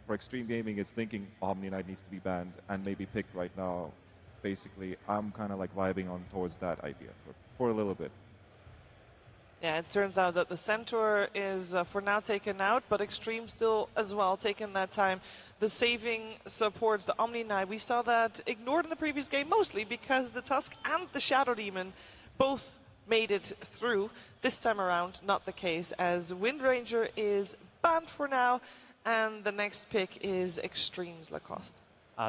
for Extreme Gaming is thinking Omni Knight needs to be banned and maybe picked right now. Basically, I'm kind of like vibing on towards that idea for a little bit. Yeah, it turns out that the Centaur is for now taken out, but Extreme still as well taking that time. The saving supports the Omni Knight. We saw that ignored in the previous game mostly because the Tusk and the Shadow Demon both made it through. This time around, not the case, as Wind Ranger is banned for now, and the next pick is Extreme's Lacoste.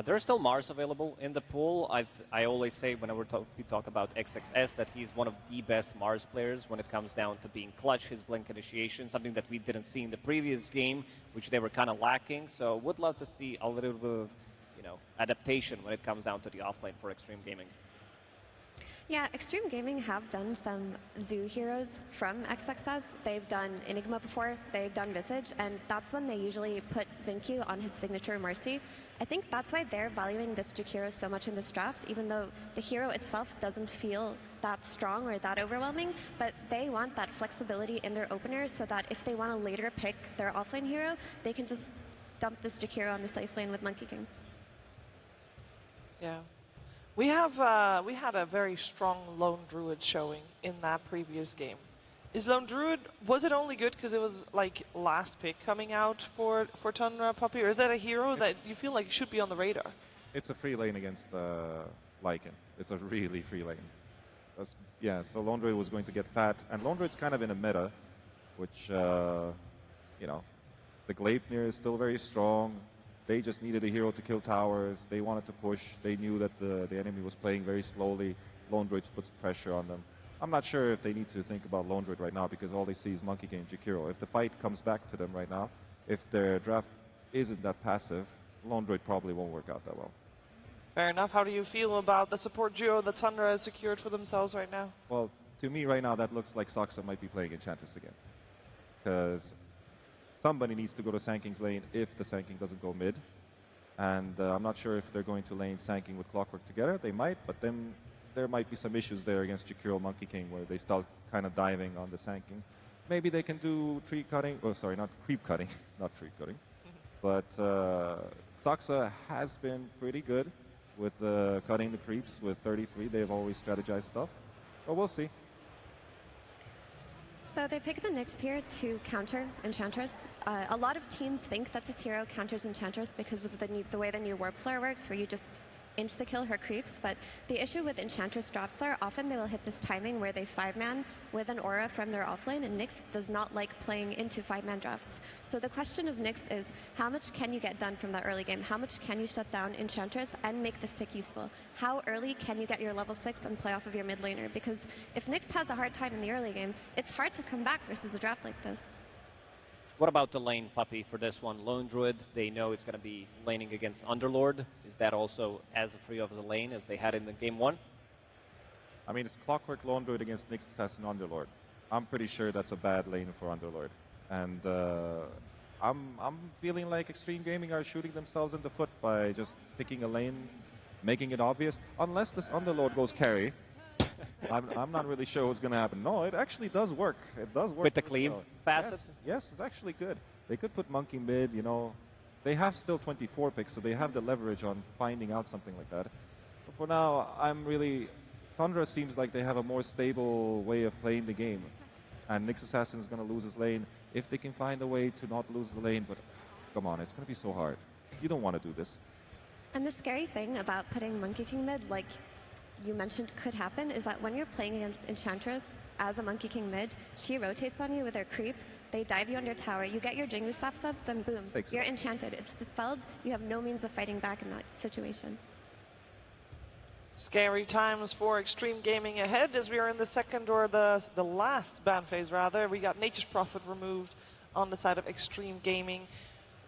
There are still Mars available in the pool. I always say whenever we talk about XXS that he's one of the best Mars players when it comes down to being clutch, his blink initiation, something that we didn't see in the previous game, which they were kind of lacking. So would love to see a little bit of, adaptation when it comes down to the offlane for Extreme Gaming. Yeah, Extreme Gaming have done some Zoo heroes from XXS. They've done Enigma before, they've done Visage, and that's when they usually put Xinkyu on his signature Mercy. I think that's why they're valuing this Jakiro so much in this draft, even though the hero itself doesn't feel that strong or that overwhelming, but they want that flexibility in their openers so that if they want to later pick their offlane hero, they can just dump this Jakiro on the safe lane with Monkey King. Yeah. We had a very strong Lone Druid showing in that previous game. Is Lone Druid, was it only good because it was like last pick coming out for Tundra, Puppy, or is that a hero that you feel like should be on the radar? It's a free lane against Lycan. It's a really free lane. Yeah, so Lone Druid was going to get fat, and Lone Druid's kind of in a meta, which, the Gleipnir is still very strong. They just needed a hero to kill towers. They wanted to push. They knew that the enemy was playing very slowly. Lone Druid puts pressure on them. I'm not sure if they need to think about Lone Druid right now because all they see is Monkey King and Jakiro. If the fight comes back to them right now, if their draft isn't that passive, Lone Druid probably won't work out that well. Fair enough. How do you feel about the support duo that Tundra has secured for themselves right now? Well, to me right now, that looks like Saksa might be playing Enchantress again. Because somebody needs to go to Sanking's lane if the Sanking doesn't go mid. And I'm not sure if they're going to lane Sanking with Clockwork together. They might, but then there might be some issues there against Jakiro Monkey King where they start kind of diving on the Sanking. Maybe they can do tree cutting. Oh, sorry, not creep cutting. Not tree cutting. But Saksa has been pretty good with cutting the creeps with 33. They've always strategized stuff. But we'll see. So they pick the Nyx here to counter Enchantress. A lot of teams think that this hero counters Enchantress because of the way the new Warp Flare works, where you just insta-kill her creeps, but the issue with Enchantress drafts are often they will hit this timing where they 5-man with an aura from their offlane, and Nyx does not like playing into 5-man drafts. So the question of Nyx is, how much can you get done from that early game? How much can you shut down Enchantress and make this pick useful? How early can you get your level 6 and play off of your mid laner? Because if Nyx has a hard time in the early game, it's hard to come back versus a draft like this. What about the lane, Puppy, for this one? Lone Druid, they know it's going to be laning against Underlord. Is that also as free of the lane as they had in the game 1? I mean, it's Clockwork Lone Druid against Nyx Assassin Underlord. I'm pretty sure that's a bad lane for Underlord. And I'm feeling like Extreme Gaming are shooting themselves in the foot by just picking a lane, making it obvious. Unless this Underlord goes carry, I'm not really sure what's going to happen. No, it actually does work. It does work. With the cleave facet? Yes, it's actually good. They could put Monkey mid, They have still 24 picks, so they have the leverage on finding out something like that. But for now, Tundra seems like they have a more stable way of playing the game. And Nyx Assassin is going to lose his lane if they can find a way to not lose the lane. But come on, it's going to be so hard. You don't want to do this. And the scary thing about putting Monkey King mid, like you mentioned could happen, is that when you're playing against Enchantress as a Monkey King mid, she rotates on you with her creep, they dive you under tower, you get your Jingu Slaps up, then boom, you're enchanted. It's dispelled, you have no means of fighting back in that situation. Scary times for Extreme Gaming ahead as we are in the second, or the last ban phase rather. We got Nature's Prophet removed on the side of Extreme Gaming.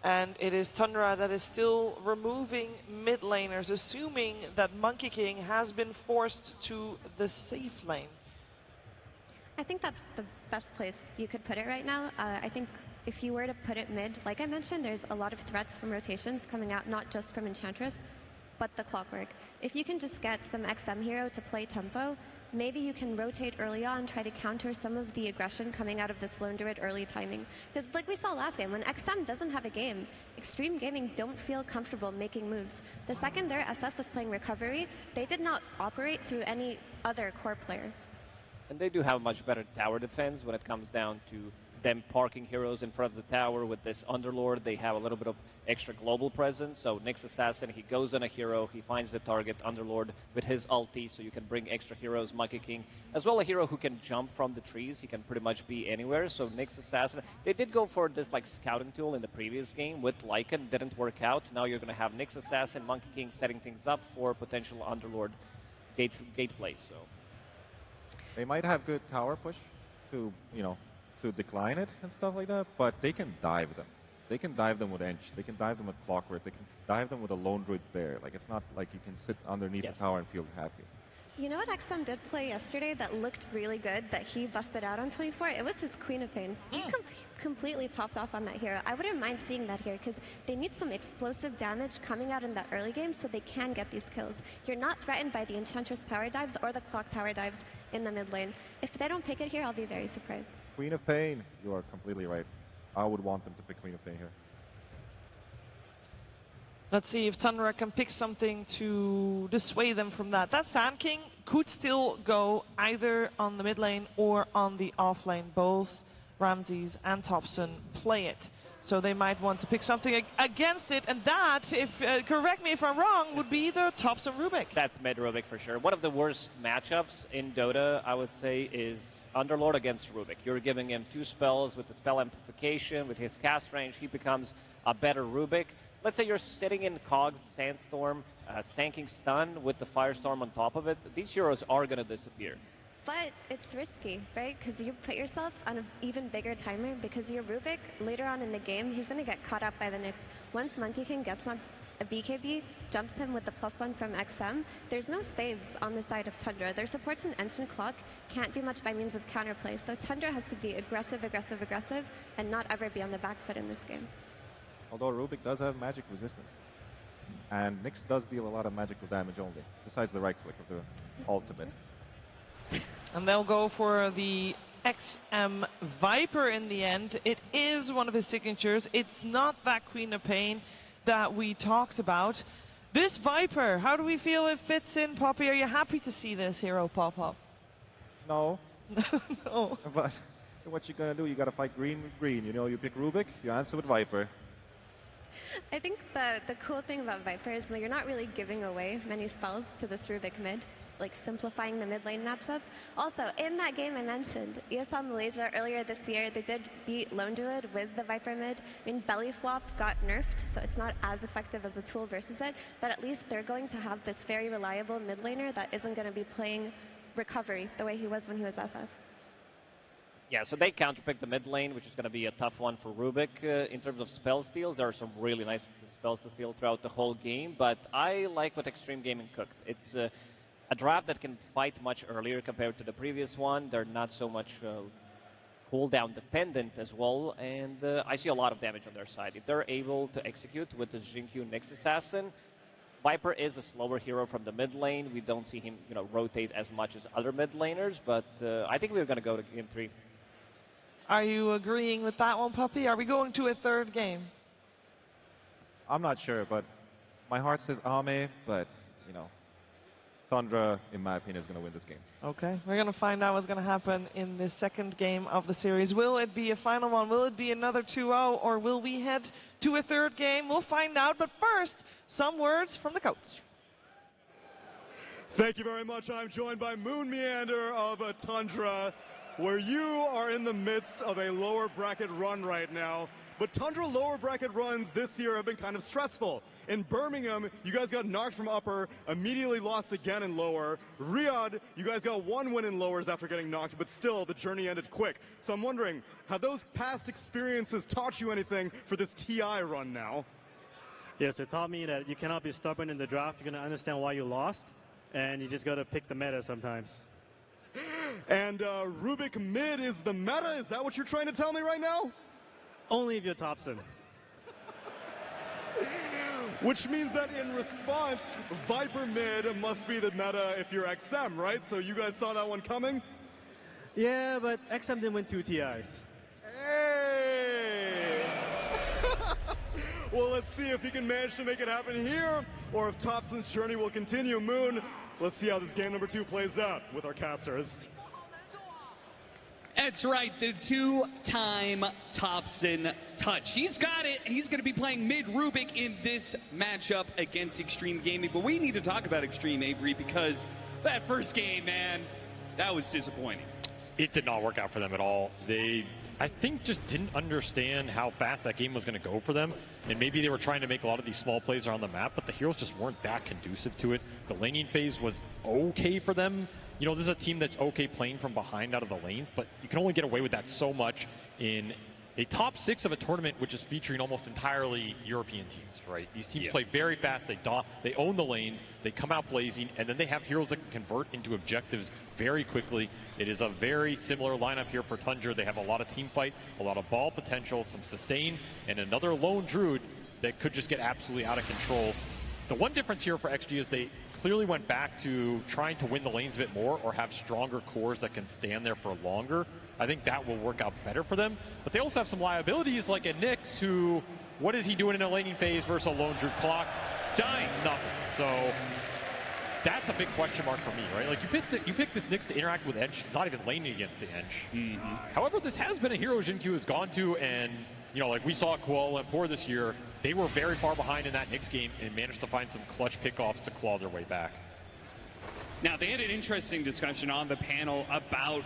And it is Tundra that is still removing mid laners, assuming that Monkey King has been forced to the safe lane. I think that's the best place you could put it right now. I think if you were to put it mid, like I mentioned, there's a lot of threats from rotations coming out, not just from Enchantress, but the Clockwork. If you can just get some XM hero to play tempo, maybe you can rotate early on, try to counter some of the aggression coming out of this lone druid early timing. Because like we saw last game, when XM doesn't have a game, Extreme Gaming don't feel comfortable making moves. The second their SS was playing recovery, they did not operate through any other core player. And they do have much better tower defense when it comes down to them parking heroes in front of the tower. With this Underlord, they have a little bit of extra global presence. So Nyx Assassin, he goes on a hero, he finds the target Underlord with his ulti, so you can bring extra heroes, Monkey King, as well a hero who can jump from the trees. He can pretty much be anywhere. So Nyx Assassin, they did go for this like scouting tool in the previous game with Lycan, didn't work out. Now you're going to have Nyx Assassin, Monkey King setting things up for potential Underlord gate play. So they might have good tower push to, you know, to decline it and stuff like that, but they can dive them. They can dive them with Ench. They can dive them with Clockwork. They can dive them with a Lone Druid Bear. Like, it's not like you can sit underneath the tower and feel happy. You know what XM did play yesterday that looked really good, that he busted out on 24? It was his Queen of Pain. He completely popped off on that hero. I wouldn't mind seeing that here, because they need some explosive damage coming out in that early game so they can get these kills. You're not threatened by the Enchantress tower dives or the Clock tower dives in the mid lane. If they don't pick it here, I'll be very surprised. Queen of Pain, you are completely right. I would want them to pick Queen of Pain here. Let's see if TUNDRA can pick something to dissuade them from that. That Sand King could still go either on the mid lane or on the off lane. Both Ramses and Thompson play it. So they might want to pick something against it. And that, if correct me if I'm wrong, would be the Thompson Rubik. That's mid Rubik for sure. One of the worst matchups in Dota, I would say, is Underlord against Rubik. You're giving him 2 spells with the spell amplification, with his cast range, he becomes a better Rubik. Let's say you're sitting in Cog's Sandstorm, Sanking Stun with the Firestorm on top of it. These heroes are going to disappear. But it's risky, right? Because you put yourself on an even bigger timer, because your Rubik, later on in the game, he's going to get caught up by the Nyx. Once Monkey King gets on a BKB, jumps him with the +1 from XM, there's no saves on the side of TUNDRA. Their supports in Ench and Clock can't do much by means of counterplay, so TUNDRA has to be aggressive, aggressive, aggressive, and not ever be on the back foot in this game. Although Rubik does have magic resistance. And Nyx does deal a lot of magical damage only, besides the right click of the ultimate. And they'll go for the XM Viper in the end. It is one of his signatures. It's not that Queen of Pain that we talked about. This Viper, how do we feel it fits in, Poppy? Are you happy to see this hero pop up? No. No. But what you gonna do? You gotta fight green with green. You know, you pick Rubik, you answer with Viper. I think the cool thing about Viper is that you're not really giving away many spells to this Rubik mid, like simplifying the mid lane matchup. Also, in that game I mentioned, ESL Malaysia earlier this year, they did beat Lone Druid with the Viper mid. I mean, Belly Flop got nerfed, so it's not as effective as a tool versus it, but at least they're going to have this very reliable mid laner that isn't going to be playing recovery the way he was when he was SF. Yeah, so they counterpick the mid lane, which is going to be a tough one for Rubik. In terms of spell steals, there are some really nice spells to steal throughout the whole game, but I like what Extreme Gaming cooked. It's a draft that can fight much earlier compared to the previous one. They're not so much cooldown dependent as well, and I see a lot of damage on their side. If they're able to execute with the Jinkyu Nyx Assassin, Viper is a slower hero from the mid lane. We don't see him, rotate as much as other mid laners, but I think we're going to go to game 3. Are you agreeing with that one, Puppy? Are we going to a third game? I'm not sure, but my heart says Ame, but, TUNDRA, in my opinion, is going to win this game. Okay, we're going to find out what's going to happen in the second game of the series. Will it be a final one? Will it be another 2-0? Or will we head to a third game? We'll find out. But first, some words from the coach. Thank you very much. I'm joined by Moon Meander of TUNDRA, where you are in the midst of a lower bracket run right now. But TUNDRA lower bracket runs this year have been kind of stressful. In Birmingham, you guys got knocked from upper, immediately lost again in lower. Riyadh, you guys got 1 win in lowers after getting knocked, but still, the journey ended quick. So I'm wondering, have those past experiences taught you anything for this TI run now? Yes, it taught me that you cannot be stubborn in the draft. You're going to understand why you lost, and you just got to pick the meta sometimes. And Rubik mid is the meta? Is that what you're trying to tell me right now? Only if you're Thompson. Which means that in response, Viper mid must be the meta if you're XM, right? So you guys saw that one coming? Yeah, but XM didn't win 2 TIs. Hey! Well, let's see if he can manage to make it happen here, or if Topson's journey will continue. Moon, let's see how this game number 2 plays out with our casters. That's right, the 2-time Topson touch. He's got it. He's going to be playing mid Rubik in this matchup against Extreme Gaming. But we need to talk about Extreme, Avery, because that first game, man, that was disappointing. It did not work out for them at all. They, I think, just didn't understand how fast that game was going to go for them. And maybe they were trying to make a lot of these small plays around the map, but the heroes just weren't that conducive to it. The laning phase was okay for them. You know, this is a team that's okay playing from behind out of the lanes, but you can only get away with that so much in a top 6 of a tournament, which is featuring almost entirely European teams, right? These teams play very fast, they own the lanes, they come out blazing, and then they have heroes that can convert into objectives very quickly. It is a very similar lineup here for Tundra. They have a lot of team fight, a lot of ball potential, some sustain, and another lone druid that could just get absolutely out of control. The one difference here for XG is they clearly went back to trying to win the lanes a bit more or have stronger cores that can stand there for longer. I think that will work out better for them. But they also have some liabilities like a Nyx who, what is he doing in a laning phase versus a lone druid clock? Dying, nothing. So that's a big question mark for me, right? Like you picked this Nyx to interact with Ench. He's not even laning against the Ench. However, this has been a hero Jin-Q has gone to, and you know, like we saw Kuala Lumpur this year, they were very far behind in that Nyx game and managed to find some clutch pickoffs to claw their way back. Now, they had an interesting discussion on the panel about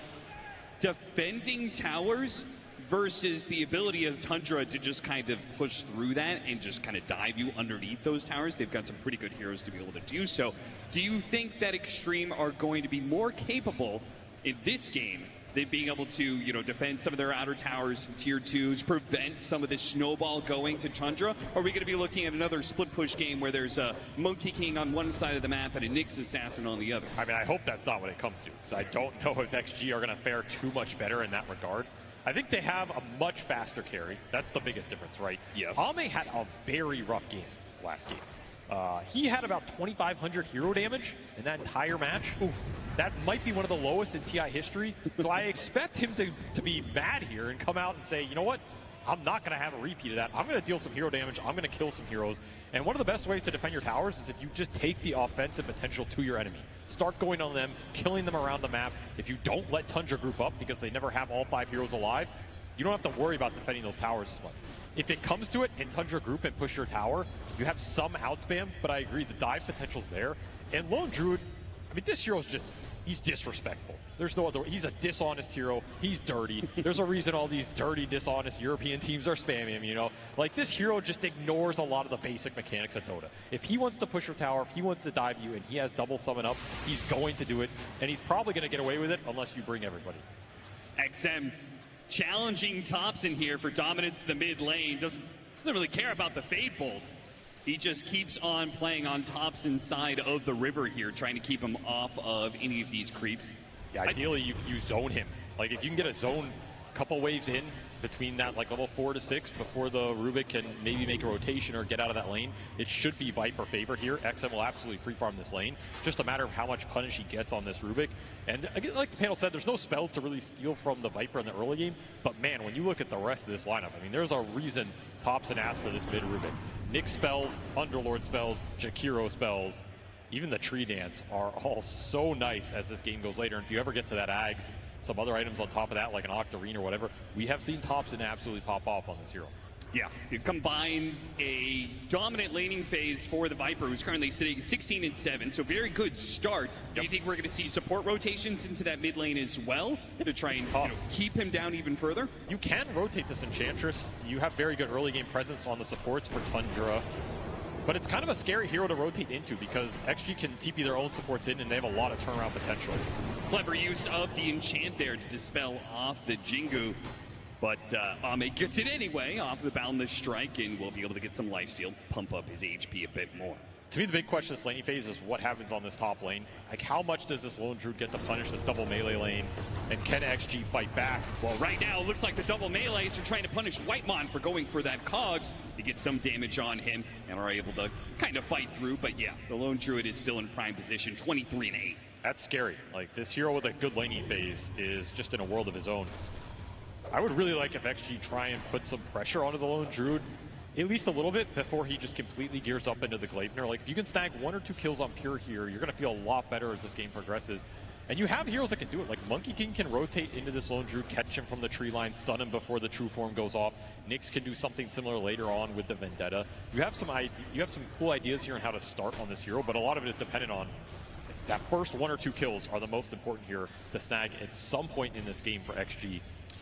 defending towers versus the ability of Tundra to just kind of push through that and just kind of dive you underneath those towers. They've got some pretty good heroes to be able to do so. Do you think that Extreme are going to be more capable in this game than being able to, you know, defend some of their outer towers, tier 2s, prevent some of this snowball going to Tundra? Or are we going to be looking at another split push game where there's a Monkey King on one side of the map and a Nyx Assassin on the other? I mean, I hope that's not what it comes to, because I don't know if XG are going to fare too much better in that regard. I think they have a much faster carry. That's the biggest difference, right? Yeah. Ame had a very rough game last game. He had about 2,500 hero damage in that entire match. Oof. That might be one of the lowest in TI history. So I expect him to be mad here and come out and say, you know what? I'm not going to have a repeat of that. I'm going to deal some hero damage. I'm going to kill some heroes. And one of the best ways to defend your towers is if you just take the offensive potential to your enemy. Start going on them, killing them around the map. If you don't let Tundra group up because they never have all 5 heroes alive, you don't have to worry about defending those towers as much. If it comes to it and Tundra group and push your tower, you have some outspam, but I agree, the dive potential's there. And Lone Druid, I mean, this hero's just, he's disrespectful. There's no other, he's a dishonest hero, he's dirty. There's a reason all these dirty, dishonest European teams are spamming him, you know? Like, this hero just ignores a lot of the basic mechanics of Dota. If he wants to push your tower, if he wants to dive you, and he has double summon up, he's going to do it, and he's probably going to get away with it unless you bring everybody. XM challenging Topson here for dominance in the mid lane. Doesn't really care about the Fade Bolt. He just keeps on playing on Topson's side of the river here, trying to keep him off of any of these creeps. Yeah, ideally you zone him. Like, if you can get a zone couple waves in between that, like, level 4 to 6 before the Rubik can maybe make a rotation or get out of that lane, it should be Viper favored here. XM will absolutely free farm this lane. Just a matter of how much punish he gets on this Rubik. And again, like the panel said, there's no spells to really steal from the Viper in the early game. But man, when you look at the rest of this lineup, I mean, there's a reason Topson asked for this mid Rubik. Nyx spells, Underlord spells, Jakiro spells, even the Tree Dance are all so nice as this game goes later. And if you ever get to that Ags, some other items on top of that, like an Octarine or whatever, we have seen Topson absolutely pop off on this hero. Yeah, you combine a dominant laning phase for the Viper, who's currently sitting 16-7, so very good start. Do you think we're going to see support rotations into that mid lane as well to try and keep him down even further? You can rotate this Enchantress. You have very good early game presence on the supports for Tundra. But it's kind of a scary hero to rotate into because XG can TP their own supports in and they have a lot of turnaround potential. Clever use of the enchant there to dispel off the Jingu. But Ame gets it anyway off the Boundless Strike and will be able to get some lifesteal, pump up his HP a bit more. To me, the big question this laning phase is what happens on this top lane. Like, how much does this lone druid get to punish this double melee lane, and can XG fight back? Well, right now, it looks like the double melees are trying to punish Whitemon for going for that Cogs to get some damage on him, and are able to kind of fight through. But yeah, the lone druid is still in prime position, 23-8. That's scary. Like, this hero with a good laning phase is just in a world of his own. I would really like if XG try and put some pressure onto the lone druid, at least a little bit, before he just completely gears up into the Gleipnir. Like, if you can snag 1 or 2 kills on Pure here, you're going to feel a lot better as this game progresses. And you have heroes that can do it. Like, Monkey King can rotate into this lone druid, catch him from the tree line, stun him before the true form goes off. Nyx can do something similar later on with the Vendetta. You have some cool ideas here on how to start on this hero, but a lot of it is dependent on that first 1 or 2 kills are the most important here to snag at some point in this game for XG.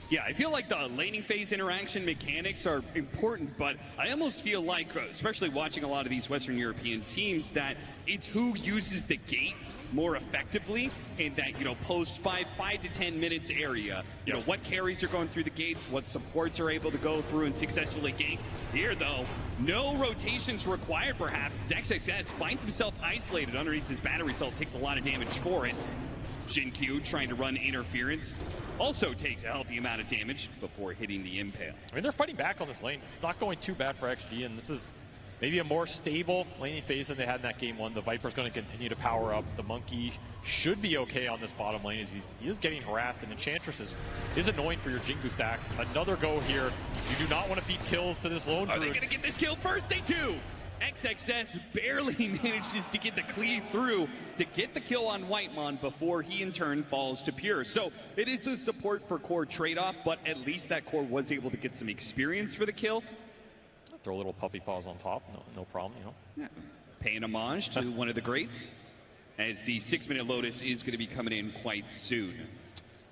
Yeah, I feel like the laning phase interaction mechanics are important, but I almost feel like, especially watching a lot of these Western European teams, that it's who uses the gate more effectively, and that, you know, post 5 to 10 minutes area, you know, what carries are going through the gates, what supports are able to go through and successfully gank. Here, though, no rotations required, perhaps, as XXS finds himself isolated underneath his battery cell, takes a lot of damage for it. Jinkyu trying to run interference, also takes a healthy amount of damage before hitting the impale. I mean, they're fighting back on this lane. It's not going too bad for XG, and this is maybe a more stable laning phase than they had in that game 1. The Viper's going to continue to power up. The Monkey should be okay on this bottom lane as he is getting harassed, and Enchantress is annoying for your Jingu stacks. Another go here. You do not want to feed kills to this lone druid. Are they going to get this kill first? They do! XXS barely manages to get the cleave through to get the kill on Whitemon before he in turn falls to Pure. So it is a support for core trade-off, but at least that core was able to get some experience for the kill. Throw a little puppy paws on top, no problem, you know. Yeah. Paying homage to one of the greats, as the 6-minute Lotus is going to be coming in quite soon.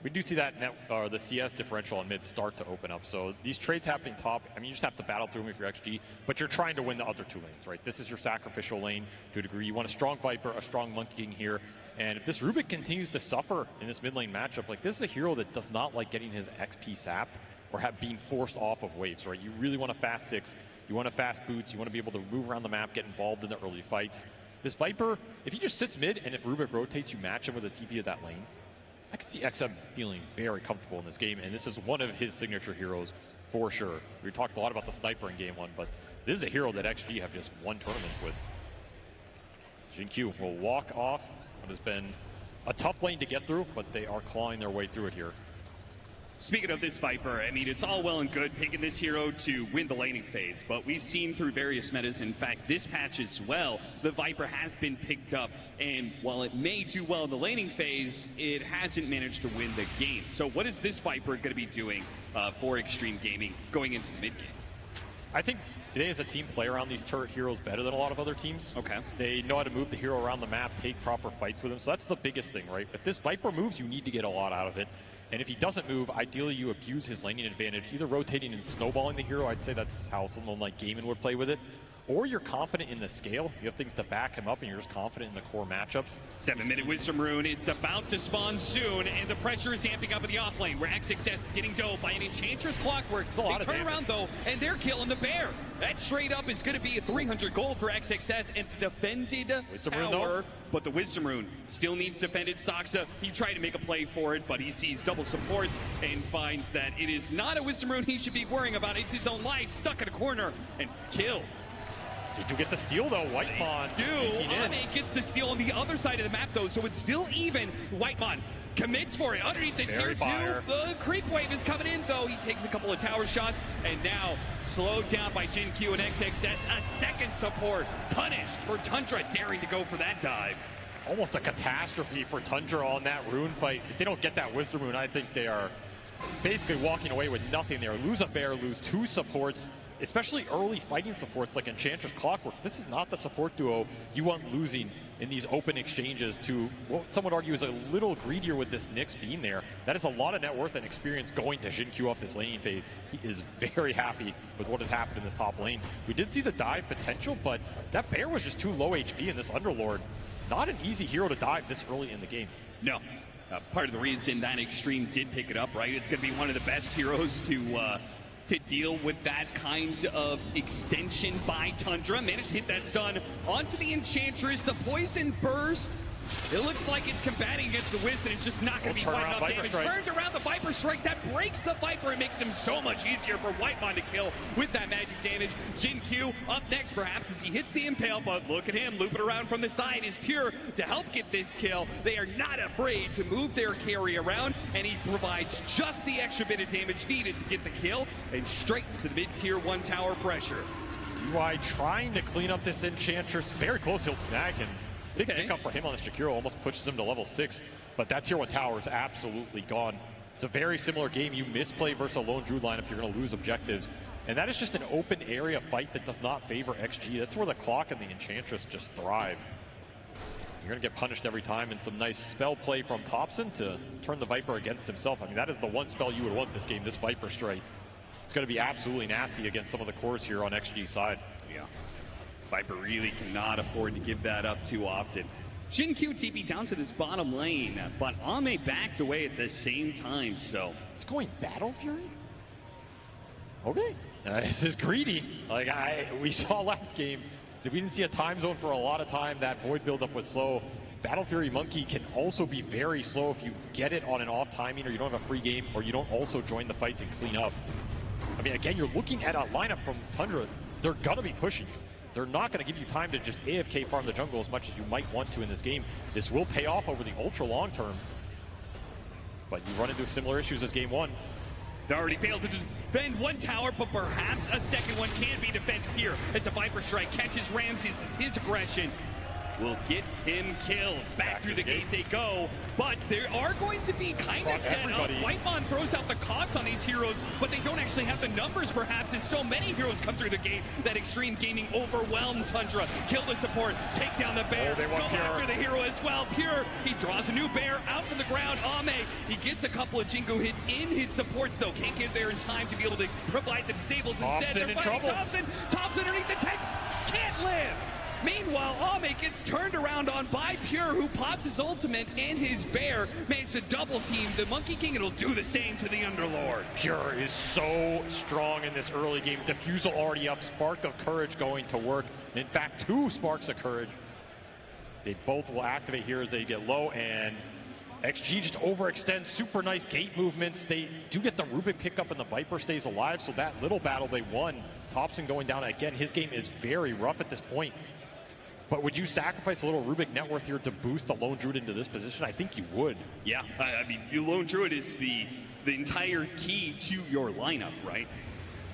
We do see that the CS differential on mid start to open up. So these trades happening top, I mean, you just have to battle through them if you're XG, but you're trying to win the other 2 lanes, right? This is your sacrificial lane to a degree. You want a strong Viper, a strong Monkey King here. And if this Rubik continues to suffer in this mid lane matchup, like, this is a hero that does not like getting his XP sapped or being forced off of waves, right? You really want a fast 6, you want a fast boots, you want to be able to move around the map, get involved in the early fights. This Viper, if he just sits mid and if Rubik rotates, you match him with a TP of that lane. I could see XM feeling very comfortable in this game, and this is one of his signature heroes for sure. We talked a lot about the sniper in game 1, but this is a hero that XG have just won tournaments with. Jinkyu will walk off what has been a tough lane to get through, but they are clawing their way through it here. Speaking of this Viper, I mean, it's all well and good picking this hero to win the laning phase, but we've seen through various metas, in fact, this patch as well, the Viper has been picked up, and while it may do well in the laning phase, it hasn't managed to win the game. So what is this Viper going to be doing for Extreme Gaming going into the mid game? I think they as a team play around these turret heroes better than a lot of other teams. Okay. They know how to move the hero around the map, take proper fights with him, so that's the biggest thing, right? If this Viper moves, you need to get a lot out of it. And if he doesn't move, ideally you abuse his laning advantage, either rotating and snowballing the hero. I'd say that's how someone like Gaiman would play with it. Or you're confident in the scale. You have things to back him up, and you're just confident in the core matchups. 7-minute Wisdom Rune. It's about to spawn soon, and the pressure is amping up in the off lane, where XXS is getting dove by an Enchantress Clockwork. They turn around, though, and they're killing the bear. That straight up is going to be a 300 gold for XXS, and the defended tower. But the Wisdom Rune still needs defended. Saksa, he tried to make a play for it, but he sees double supports and finds that it is not a Wisdom Rune he should be worrying about. It's his own life, stuck in a corner, and killed. Did you get the steal, though? Whitemon. Ame gets the steal on the other side of the map, though, so it's still even. Whitemon commits for it underneath the tier 2. The creep wave is coming in, though. He takes a couple of tower shots, and now slowed down by Jinkyu and XXS. A second support punished for Tundra daring to go for that dive. Almost a catastrophe for Tundra on that rune fight. If they don't get that Wisdom Rune, I think they are basically walking away with nothing there. Lose a bear, lose 2 supports, especially early fighting supports like Enchantress Clockwork. This is not the support duo you want losing in these open exchanges to what some would argue is a little greedier with this Nyx being there. That is a lot of net worth and experience going to Jinkyu off this laning phase. He is very happy with what has happened in this top lane. We did see the dive potential, but that bear was just too low HP in this Underlord. Not an easy hero to dive this early in the game. No. Part of the reason that Extreme did pick it up, right? It's going to be one of the best heroes to to deal with that kind of extension by Tundra. Managed to hit that stun onto the Enchantress. The poison burst. It looks like it's combating against the Wiz, and it's just not going to be quite enough damage. Turns around the Viper Strike. That breaks the Viper. It makes him so much easier for Whitemon to kill with that magic damage. Jin Q up next, perhaps, as he hits the Impale, but look at him looping around from the side. Is Pure to help get this kill. They are not afraid to move their carry around, and he provides just the extra bit of damage needed to get the kill and straight to the mid-tier 1 tower pressure. DY trying to clean up this Enchantress. Very close, he'll snag him. Big pickup for him on this Jakiro, almost pushes him to level 6, but that tier 1 tower is absolutely gone. It's a very similar game. You misplay versus a lone druid lineup, you're going to lose objectives. And that is just an open area fight that does not favor XG. That's where the Clock and the Enchantress just thrive. You're going to get punished every time, and some nice spell play from Thompson to turn the Viper against himself. I mean, that is the one spell you would want this game, this Viper Strike. It's going to be absolutely nasty against some of the cores here on XG's side. Yeah. Viper really cannot afford to give that up too often. Jin Q TP down to this bottom lane, but Ame backed away at the same time, so. It's going Battle Fury? Okay. This is greedy. Like we saw last game, we didn't see a time zone for a lot of time. That Void buildup was slow. Battle Fury Monkey can also be very slow if you get it on an off timing, or you don't have a free game, or you don't also join the fights and clean up. I mean, again, you're looking at a lineup from Tundra. They're gonna be pushing you. They're not going to give you time to just AFK farm the jungle as much as you might want to in this game. This will pay off over the ultra long term, but you run into similar issues as game 1. They already failed to defend 1 tower, but perhaps a second one can be defended here as a Viper Strike catches Ramses. His aggression will get him killed. Back through the gate they go, but there are going to be kind of set up. Whitemon throws out the cogs on these heroes, but they don't actually have the numbers, perhaps, as so many heroes come through the gate that Extreme Gaming overwhelmed Tundra. Kill the support, take down the bear, go after the hero as well. Pure, he draws a new bear out from the ground. Ame, he gets a couple of Jingo hits in his supports, though. Can't get there in time to be able to provide the disables. Instead, they're fighting Thompson underneath the tank, can't live. Meanwhile, Ame gets turned around on by Pure, who pops his ultimate, and his bear managed to double team the Monkey King. It'll do the same to the Underlord. Pure is so strong in this early game. Diffusal already up, Spark of Courage going to work. In fact, 2 Sparks of Courage. They both will activate here as they get low, and XG just overextends. Super nice gate movements. They do get the Rubik pickup, and the Viper stays alive, so that little battle they won. Thompson going down again. His game is very rough at this point. But would you sacrifice a little Rubik net worth here to boost the Lone Druid into this position? I think you would. Yeah, I mean, your Lone Druid is the entire key to your lineup, right?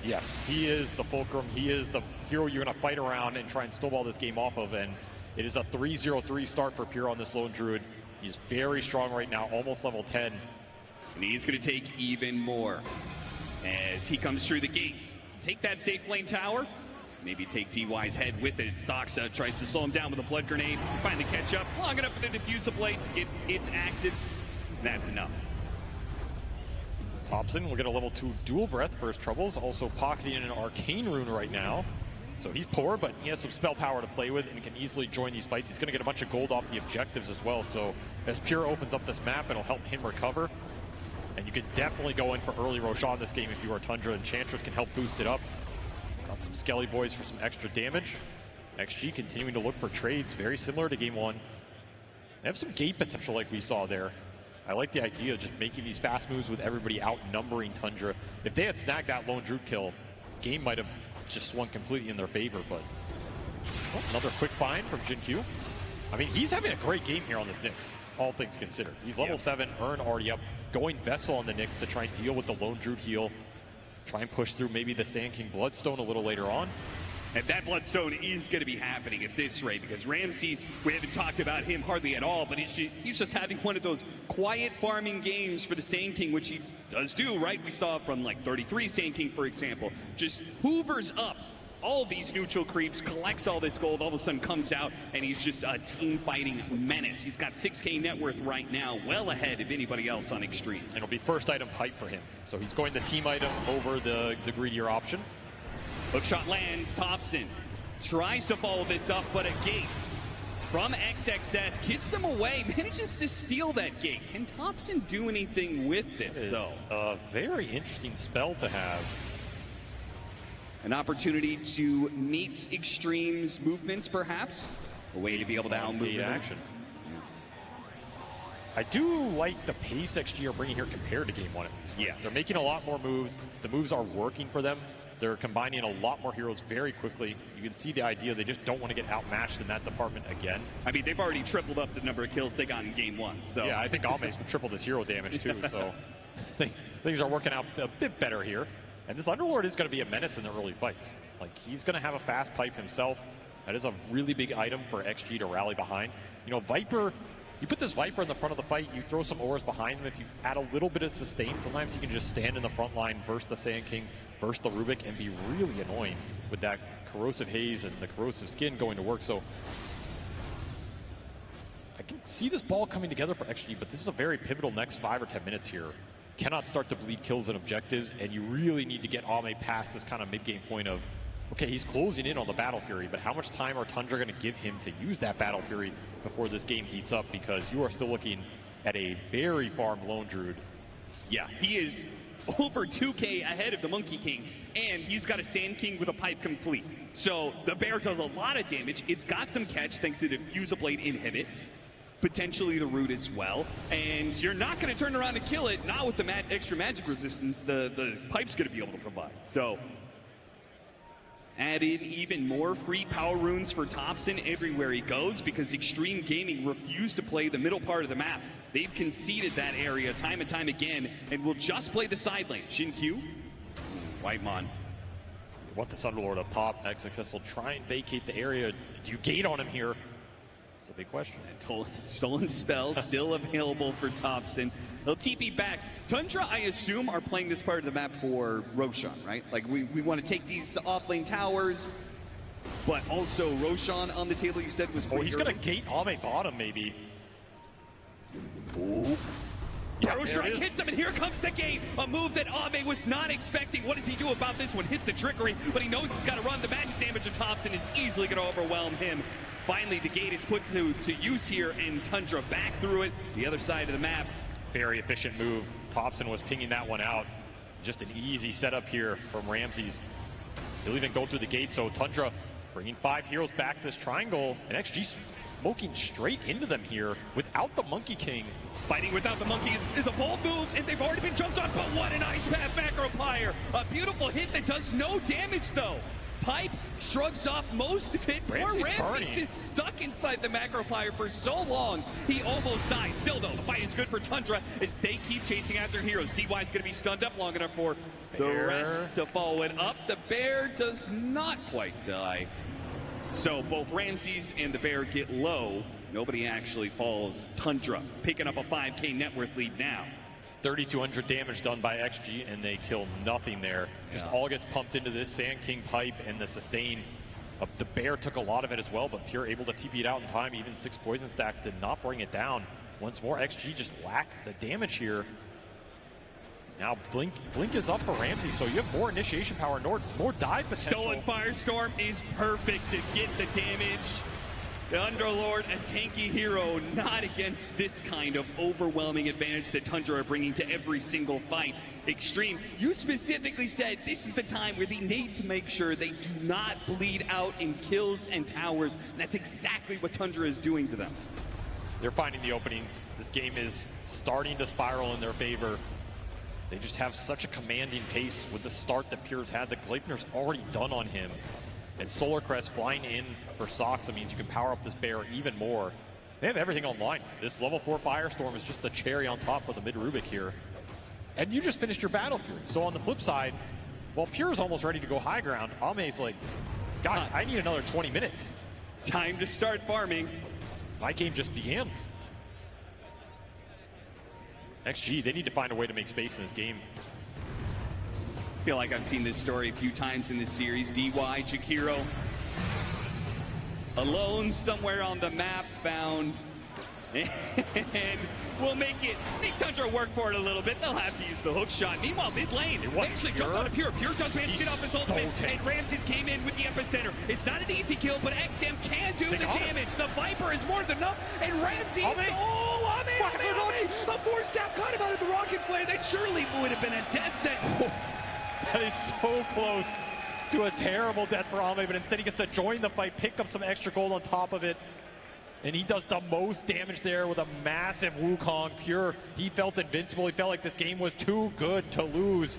Yes, he is the fulcrum. He is the hero you're going to fight around and try and snowball this game off of. And it is a 3-0-3 start for Pure on this Lone Druid. He's very strong right now, almost level 10. And he's going to take even more as he comes through the gate to take that safe lane tower. Maybe take DY's head with it. Soxa tries to slow him down with a blood grenade. Finally catch up long enough for the diffusal blade to get it active. That's enough. Thompson will get a level 2 dual breath for his troubles. Also pocketing an arcane rune right now. So he's poor, but he has some spell power to play with and can easily join these fights. He's going to get a bunch of gold off the objectives as well. So as Pure opens up this map, it'll help him recover. And you can definitely go in for early Roshan in this game if you are Tundra. Enchantress can help boost it up. Got some Skelly Boys for some extra damage. XG continuing to look for trades, very similar to game 1. They have some gate potential like we saw there. I like the idea of just making these fast moves with everybody outnumbering Tundra. If they had snagged that lone Druid kill, this game might have just swung completely in their favor, but another quick find from Jin Q. I mean, he's having a great game here on this Nyx, all things considered. He's level 7, Urn already up, going Vessel on the Nyx to try and deal with the lone Druid heal. Try and push through maybe the Sand King Bloodstone a little later on. And that Bloodstone is going to be happening at this rate because Ramses, we haven't talked about him hardly at all, but he's just having one of those quiet farming games for the Sand King, which he does do, right? We saw from like 33 Sand King, for example. Just hoovers up all these neutral creeps, collects all this gold, all of a sudden comes out, and he's just a team fighting menace. He's got 6K net worth right now, well ahead of anybody else on Extreme. And it'll be first item hype for him. So he's going the team item over the greedier option. Hookshot lands, Thompson tries to follow this up, but a gate from XXS gets him away, manages to steal that gate. Can Thompson do anything with this, though? A very interesting spell to have. An opportunity to meet Extreme's movements, perhaps. A way to be able to outmove action. I do like the pace XG are bringing here compared to Game 1. Yes. They're making a lot more moves. The moves are working for them. They're combining a lot more heroes very quickly. You can see the idea. They just don't want to get outmatched in that department again. I mean, they've already tripled up the number of kills they got in Game 1. So yeah, I think Ame's tripled his hero damage too. So things are working out a bit better here. And this Underlord is going to be a menace in the early fights. Like, he's going to have a fast pipe himself. That is a really big item for XG to rally behind. You know, Viper, you put this Viper in the front of the fight, you throw some auras behind him. If you add a little bit of sustain, sometimes he can just stand in the front line, burst the Sand King, burst the Rubik, and be really annoying with that corrosive haze and the corrosive skin going to work. So I can see this ball coming together for XG, but this is a very pivotal next 5 or 10 minutes here. Cannot start to bleed kills and objectives, and you really need to get Ame past this kind of mid-game point of, okay, he's closing in on the Battle Fury, but how much time are Tundra going to give him to use that Battle Fury before this game heats up? Because you are still looking at a very farmed Lone Druid. Yeah, he is over 2k ahead of the Monkey King, and he's got a Sand King with a pipe complete. So the Bear does a lot of damage. It's got some catch thanks to the Fusa Blade inhibit, potentially the root as well, and you're not going to turn around and kill it, not with the extra magic resistance the pipe's going to be able to provide. So add in even more free power runes for Thompson everywhere he goes, because Extreme Gaming refused to play the middle part of the map. They've conceded that area time and time again, and will just play the side lane. Shin-Q, Whitemon. You want this Underlord up top. XXS will try and vacate the area. Do you gate on him here? It's a big question. Stolen Spell still available for Thompson. They'll TP back. Tundra, I assume, are playing this part of the map for Roshan, right? Like, we want to take these off-lane towers, but also Roshan on the table, you said, was Oh, he's going to gate Ame bottom, maybe. Ooh. Yeah, Roshan hits him, and here comes the gate. A move that Ame was not expecting. What does he do about this one? Hits the trickery, but he knows he's got to run. The magic damage of Thompson is easily going to overwhelm him. Finally, the gate is put to use here, and Tundra back through it to the other side of the map. Very efficient move. Thompson was pinging that one out. Just an easy setup here from Ramses. He'll even go through the gate, so Tundra bringing 5 heroes back to this triangle, and XG smoking straight into them here without the Monkey King. Fighting without the Monkey is a bold move, and they've already been jumped on, but what an Ice Path Macro Pyre. A beautiful hit that does no damage, though. Pipe shrugs off most of it. Poor Ramses is stuck inside the Macro Pyre for so long, he almost dies. Still, though, the fight is good for Tundra as they keep chasing after heroes. DY is going to be stunned up long enough for the rest to follow it up. The Bear does not quite die. So both Ramses and the Bear get low. Nobody actually falls. Tundra picking up a 5k net worth lead now. 3,200 damage done by XG, and they kill nothing there. Just all gets pumped into this Sand King pipe, and the sustain. The Bear took a lot of it as well, but Pure able to TP it out in time. Even 6 poison stacks did not bring it down. Once more, XG just lacked the damage here. Now Blink is up for Ramsey, so you have more initiation power, more dive potential. Stolen Firestorm is perfect to get the damage. The Underlord, a tanky hero, not against this kind of overwhelming advantage that Tundra are bringing to every single fight. Extreme, you specifically said this is the time where they need to make sure they do not bleed out in kills and towers. And that's exactly what Tundra is doing to them. They're finding the openings. This game is starting to spiral in their favor. They just have such a commanding pace with the start that Pure's had. The Gleipnir's already done on him. And Solar Crest flying in for Soxa means you can power up this Bear even more. They have everything online. This level 4 Firestorm is just the cherry on top for the mid Rubik here. And you just finished your Battle Fury. So on the flip side, while Pure's almost ready to go high ground, Ame's like, guys, I need another 20 minutes. Time to start farming. My game just began. XG, they need to find a way to make space in this game. I feel like I've seen this story a few times in this series. DY, Jakiro, alone somewhere on the map, found, and we'll make Tundra work for it a little bit. They'll have to use the hook shot. Meanwhile, mid lane, they actually jumped on a Pure. Pure does manage to get off his ultimate, and Ramses came in with the epicenter. It's not an easy kill, but XM can do the damage. The Viper is more than enough, and Ramses, Ame, a 4-step caught him out of the rocket flare. That surely would have been a death sentence. That is so close. to a terrible death for Ame, but instead he gets to join the fight, pick up some extra gold on top of it. And he does the most damage there with a massive Wukong. Pure, he felt invincible. He felt like this game was too good to lose.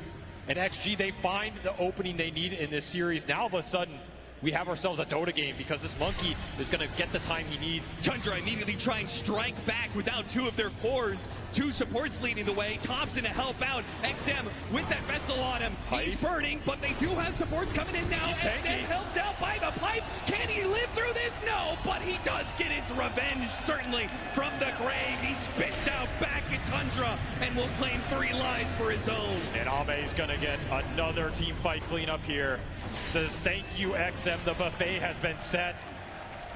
And XG, they find the opening they need in this series. Now all of a sudden, we have ourselves a Dota game because this monkey is going to get the time he needs. Tundra immediately try and strike back without two of their cores. Two supports leading the way. Thompson to help out. XM with that vessel on him. Pipe. He's burning, but they do have supports coming in now. XM helped out by the pipe. Can he live through this? No, but he does get his revenge, certainly, from the grave. He spits out back at Tundra and will claim 3 lives for his own. And Ame's going to get another team fight cleanup here. Says, thank you, XM. The buffet has been set.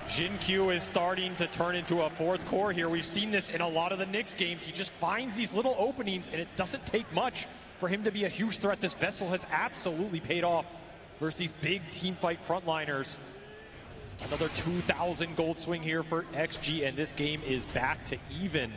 Jin-Q is starting to turn into a 4th core here. We've seen this in a lot of the Knicks games. He just finds these little openings, and it doesn't take much for him to be a huge threat. This vessel has absolutely paid off versus these big team fight frontliners. Another 2,000 gold swing here for XG, and this game is back to even.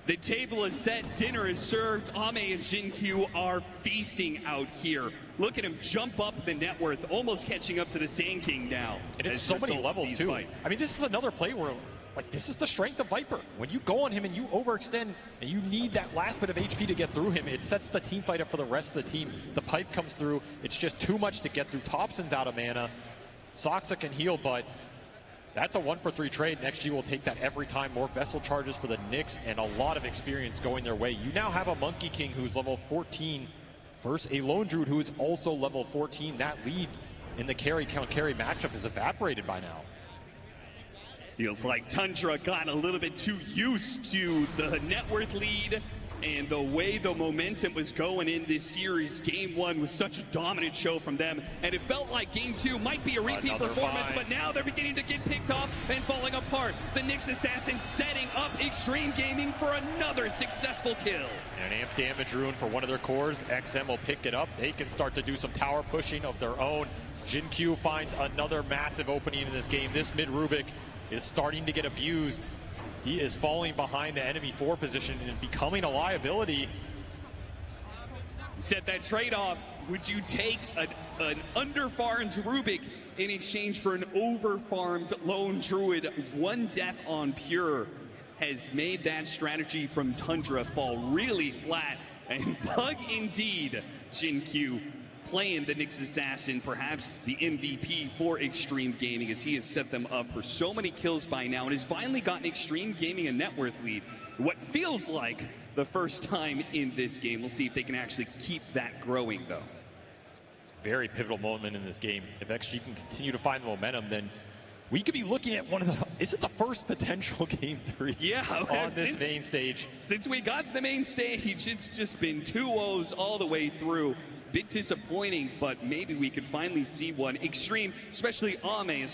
The table is set, dinner is served. Ame and Jin-Q are feasting out here. Look at him jump up the net worth, almost catching up to the Sand King now. And it's so many levels too. Fights. I mean, this is another play where, like, this is the strength of Viper. When you go on him and you overextend and you need that last bit of HP to get through him, it sets the team fight up for the rest of the team. The pipe comes through. It's just too much to get through. Thompson's out of mana. Soxa can heal, but that's a 1-for-3 trade, and XG will take that every time. More vessel charges for the Knicks and a lot of experience going their way. You now have a Monkey King who's level 14 versus a Lone Druid who is also level 14. That lead in the carry count carry matchup is evaporated by now. Feels like Tundra got a little bit too used to the net worth lead and the way the momentum was going in this series. Game 1 was such a dominant show from them, and it felt like Game 2 might be a repeat performance, but now they're beginning to get picked off and falling apart. The Knicks Assassins setting up Extreme Gaming for another successful kill. And an amp damage rune for one of their cores. XM will pick it up. They can start to do some tower pushing of their own. Jin-Q finds another massive opening in this game. This mid Rubik is starting to get abused. He is falling behind the enemy 4 position and becoming a liability. Set that trade-off. Would you take an under-farmed Rubik in exchange for an over-farmed Lone Druid? 1 death on Pure has made that strategy from Tundra fall really flat. And bug indeed, Jin-Q playing the Knicks Assassin, perhaps the MVP for Extreme Gaming, as he has set them up for so many kills by now and has finally gotten Extreme Gaming a net worth lead. What feels like the first time in this game. We'll see if they can actually keep that growing, though. It's a very pivotal moment in this game. If XG can continue to find the momentum, then we could be looking at one of the, is it the first potential Game 3 on this main stage? Since we got to the main stage, it's just been 2-0s all the way through. Bit disappointing, but maybe we could finally see one. Extreme, especially Ame,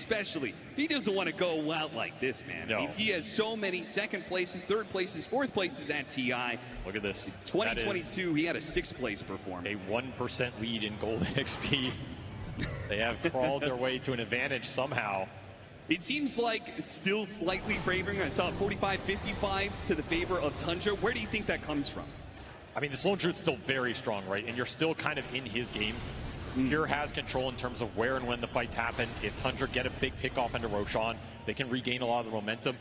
he doesn't want to go out like this, man. No. I mean, he has so many 2nd places, 3rd places, 4th places at TI. Look at this. 2022, he had a 6th place performance. A 1% lead in gold XP. They have crawled their way to an advantage somehow. It seems like it's still slightly favoring. I saw 45-55 to the favor of Tundra. Where do you think that comes from? I mean, this Lone Druid's still very strong, right? And you're still kind of in his game. Pure has control in terms of where and when the fights happen. If Tundra get a big pick off into Roshan, they can regain a lot of the momentum.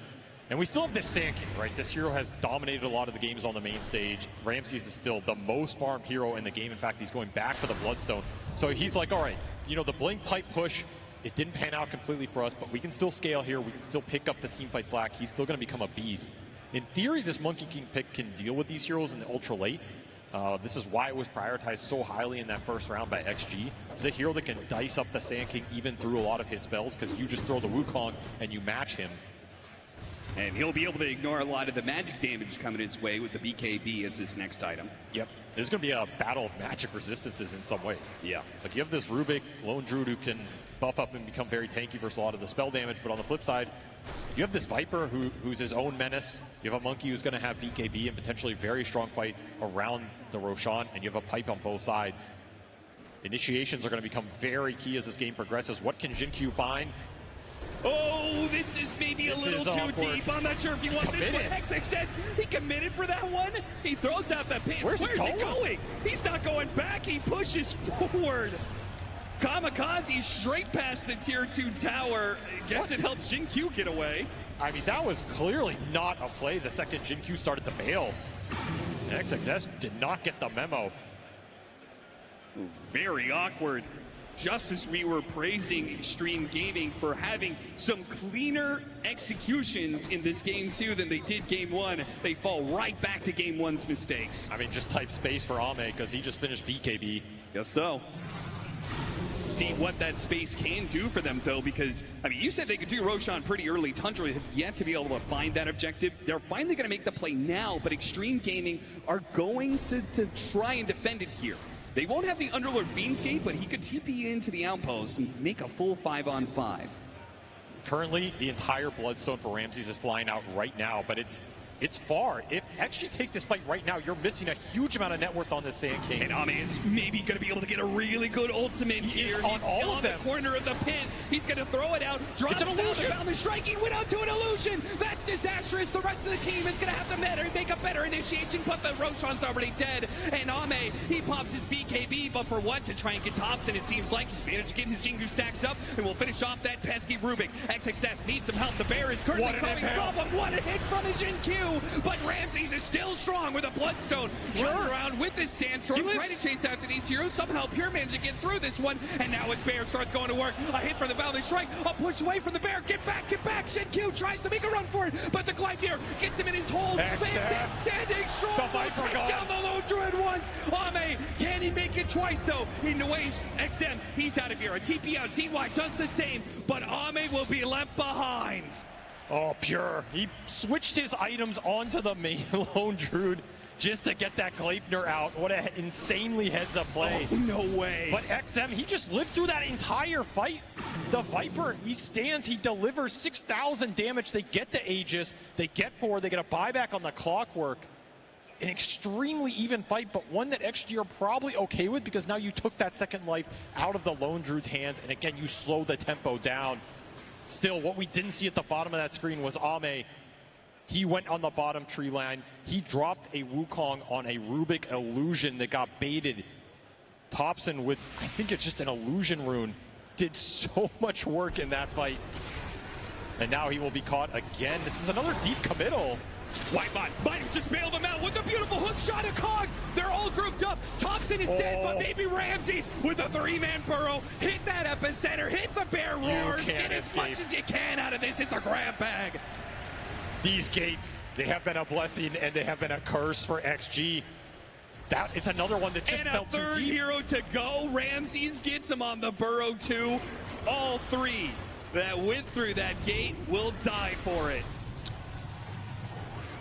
And we still have this Sand King, right? This hero has dominated a lot of the games on the main stage. Ramses is still the most farmed hero in the game. In fact, he's going back for the Bloodstone. So he's like, all right, you know, the Blink Pipe push, it didn't pan out completely for us, but we can still scale here. We can still pick up the team fight slack. He's still going to become a beast. In theory, this Monkey King pick can deal with these heroes in the ultra late. This is why it was prioritized so highly in that first round by XG. It's a hero that can dice up the Sand King even through a lot of his spells, because you just throw the Wukong and you match him. And he'll be able to ignore a lot of the magic damage coming his way with the BKB as his next item. Yep. This is going to be a battle of magic resistances in some ways. Yeah. Like, you have this Rubik Lone Druid who can buff up and become very tanky versus a lot of the spell damage, but on the flip side, you have this Viper who's his own menace. You have a Monkey who's going to have BKB and potentially very strong fight around the Roshan, and you have a pipe on both sides. Initiations are going to become very key as this game progresses. What can Jin-Q find? Oh, this is maybe a little too awkward. deep. I'm not sure if you want this one. Hexx says he committed for that one. He throws out the pin. Where's he going? He's not going back. He pushes forward. Kamikaze straight past the tier 2 tower. I guess it helped Jin-Q get away. I mean, that was clearly not a play the second Jin-Q started to bail. XXS did not get the memo. Very awkward. Just as we were praising Extreme Gaming for having some cleaner executions in this game 2 than they did game 1, they fall right back to game 1's mistakes. I mean, just type space for Ame because he just finished BKB. Guess so. See what that space can do for them, though, because, I mean, you said they could do Roshan pretty early. Tundra have yet to be able to find that objective. They're finally going to make the play now, but Extreme Gaming are going to try and defend it here. They won't have the Underlord Beanscape, but he could TP into the outpost and make a full 5-on-5. Currently, the entire Bloodstone for Ramses is flying out right now, but it's far. If actually take this fight right now, you're missing a huge amount of net worth on this Sand King. And Ame is maybe going to be able to get a really good ultimate here. On all of them. The corner of the pit. He's going to throw it out. Drops It's an illusion. down the striking. Went out to an illusion. That's disastrous. The rest of the team is going to have to make a better initiation, but the Roshan's already dead. And Ame, he pops his BKB, but for what? To try and get Thompson. It seems like he's managed to get his Jingu stacks up, and we'll finish off that pesky Rubik. XXS needs some help. The bear is currently coming from him. What a hit from his Jin-Q. But Ramses is still strong with a Bloodstone. Running around with his Sandstorm, trying to chase after these heroes. Somehow Pure managed to get through this one, and now his bear starts going to work. A hit from the Valley Strike, a push away from the bear. Get back, get back. Shin-Q tries to make a run for it, but the Glypeir gets him in his hole. Ramses standing strong. The Take down the Lone Druid once. Ame, can he make it twice though? In the ways, XM, he's out of here. A TP out, DY does the same, but Ame will be left behind. Oh, Pure. He switched his items onto the main Lone Druid just to get that Gleipnir out. What an insanely heads-up play. Oh, no way. But XM, he just lived through that entire fight. The Viper, he stands, he delivers 6,000 damage. They get the Aegis, they get 4, they get a buyback on the Clockwork. An extremely even fight, but one that XG are probably okay with because now you took that second life out of the Lone Druid's hands, and again, you slow the tempo down. Still, what we didn't see at the bottom of that screen was Ame. He went on the bottom tree line. He dropped a Wukong on a Rubik illusion that got baited. Thompson with, I think it's just an illusion rune, did so much work in that fight. And now he will be caught again. This is another deep committal. Whitebot might have just bailed him out with a beautiful hook shot at Cogs. They're all grouped up. Thompson is dead, but maybe Ramses with a 3-man burrow. Hit that epicenter, hit the bear roar. Get as much as you can out of this. It's a grab bag. These gates, they have been a blessing and they have been a curse for XG. That is another one that just felt too deep. And a third hero to go. Ramses gets him on the burrow too. All 3 that went through that gate will die for it.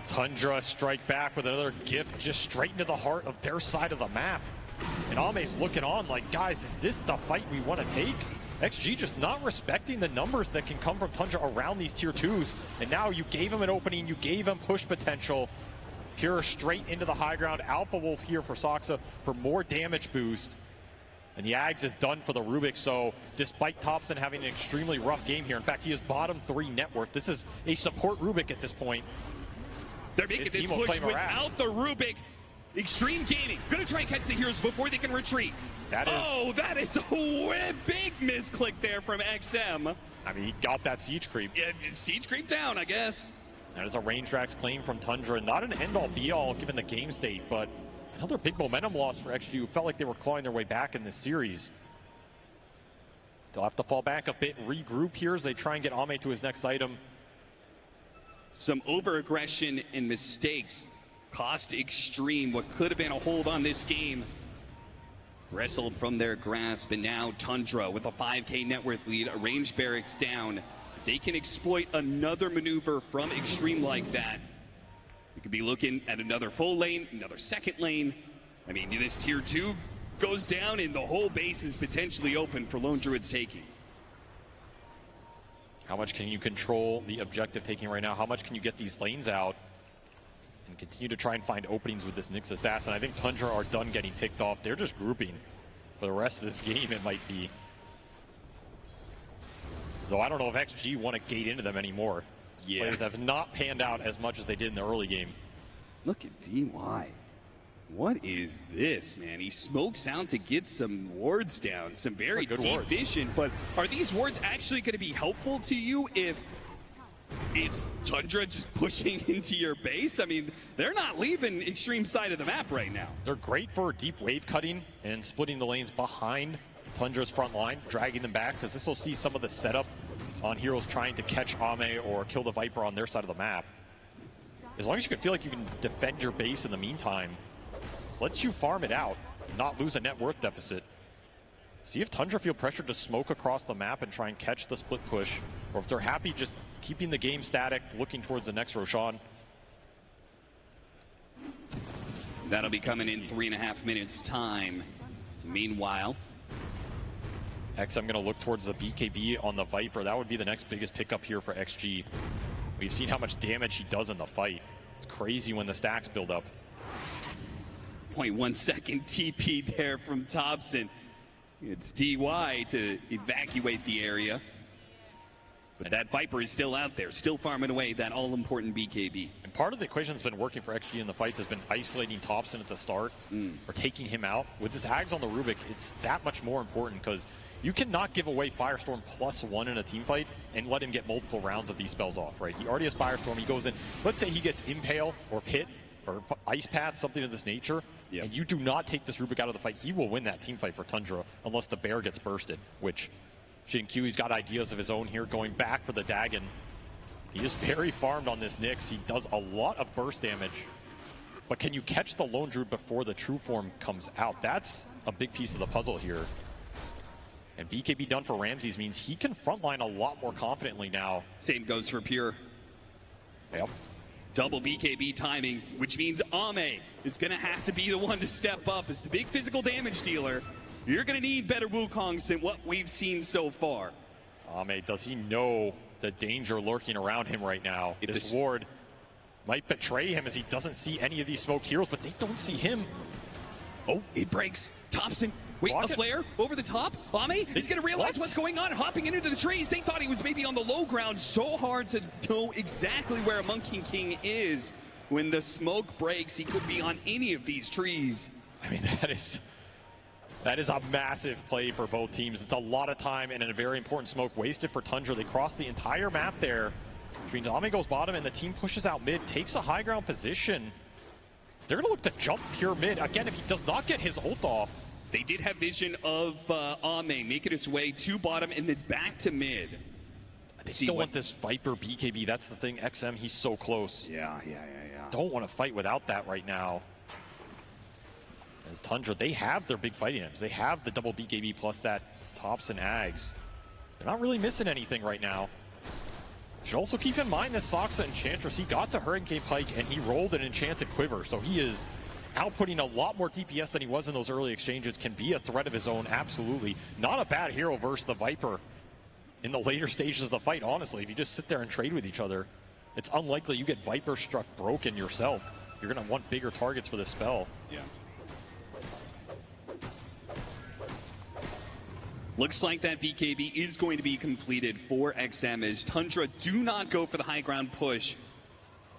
Tundra strike back with another gift just straight into the heart of their side of the map. And Ame's looking on like, guys, is this the fight we want to take? XG just not respecting the numbers that can come from Tundra around these tier 2s. And now you gave him an opening, you gave him push potential. Pure straight into the high ground. Alpha Wolf here for Soxa for more damage boost. And the Ags is done for the Rubik, so despite Thompson having an extremely rough game here, in fact, he is bottom 3 net worth. This is a support Rubik at this point. They're making this push without the Rubik. Extreme Gaming gonna try and catch the heroes before they can retreat. That is a big misclick there from XM. I mean, he got that siege creep. Yeah, siege creep down, I guess. That is a range Drax claim from Tundra. Not an end-all be-all given the game state, but another big momentum loss for XG, who felt like they were clawing their way back in this series. They'll have to fall back a bit and regroup here as they try and get Ame to his next item. Some over-aggression and mistakes cost Extreme what could have been a hold on this game. Wrestled from their grasp, and now Tundra with a 5k net worth lead, a range barracks down. They can exploit another maneuver from Extreme like that. We could be looking at another full lane, another second lane. I mean, this tier 2 goes down and the whole base is potentially open for Lone Druid's taking. How much can you control the objective taking right now? How much can you get these lanes out and continue to try and find openings with this Nyx Assassin? I think Tundra are done getting picked off. They're just grouping for the rest of this game, it might be. Though I don't know if XG want to gate into them anymore. Players have not panned out as much as they did in the early game. Look at DY. What is this, man? He smokes out to get some wards down, some very deep vision, but are these wards actually going to be helpful to you if it's Tundra just pushing into your base? I mean, they're not leaving extreme side of the map right now. They're great for deep wave cutting and splitting the lanes behind Tundra's front line, dragging them back, because this will see some of the setup on heroes trying to catch Ame or kill the Viper on their side of the map. As long as you can feel like you can defend your base in the meantime, this lets you farm it out, not lose a net worth deficit. See if Tundra feel pressured to smoke across the map and try and catch the split push, or if they're happy just keeping the game static, looking towards the next Roshan. That'll be coming in 3.5 minutes time. Meanwhile, XM going to look towards the BKB on the Viper. That would be the next biggest pickup here for XG. We've seen how much damage he does in the fight. It's crazy when the stacks build up. 0.1 second TP there from Thompson. It's DY to evacuate the area. But that Viper is still out there, still farming away that all-important BKB. And part of the equation that's been working for XG in the fights has been isolating Thompson at the start, or taking him out. With his Ags on the Rubik, it's that much more important, because you cannot give away Firestorm +1 in a team fight and let him get multiple rounds of these spells off, right? He already has Firestorm, he goes in, let's say he gets Impale or Pit or Ice Path, something of this nature, and you do not take this Rubik out of the fight, he will win that team fight for Tundra, unless the Bear gets bursted, which Shin-Q, he's got ideas of his own here, going back for the Dagon. He is very farmed on this Nyx. He does a lot of burst damage. But can you catch the Lone Druid before the true form comes out? That's a big piece of the puzzle here. And BKB done for Ramses means he can frontline a lot more confidently now. Same goes for Pure. Yep. Double BKB timings, which means Ame is going to have to be the one to step up as the big physical damage dealer. You're going to need better Wukongs than what we've seen so far. Ame, does he know the danger lurking around him right now? This ward might betray him as he doesn't see any of these smoked heroes, but they don't see him. Oh, it breaks. Thompson, wait, a flare over the top. Ame, he's going to realize what's going on, hopping into the trees. They thought he was maybe on the low ground. So hard to know exactly where a Monkey King is. When the smoke breaks, he could be on any of these trees. I mean, that is a massive play for both teams. It's a lot of time and a very important smoke wasted for Tundra. They cross the entire map there. Between Ame goes bottom and the team pushes out mid, takes a high ground position. They're going to look to jump Pure mid. Again, if he does not get his ult off. They did have vision of Ame making his way to bottom and then back to mid. They still want this Viper BKB. That's the thing. XM, he's so close. Yeah. Don't want to fight without that right now. As Tundra, they have their big fighting items. They have the double BKB plus that Thompson Ags. They're not really missing anything right now. Should also keep in mind this Soxa Enchantress, he got to Hurricane Pike and he rolled an Enchanted Quiver, so he is outputting a lot more DPS than he was in those early exchanges, can be a threat of his own, absolutely. Not a bad hero versus the Viper in the later stages of the fight, honestly. If you just sit there and trade with each other, it's unlikely you get Viper struck broken yourself. You're going to want bigger targets for this spell. Yeah. Looks like that BKB is going to be completed for XM as Tundra do not go for the high ground push.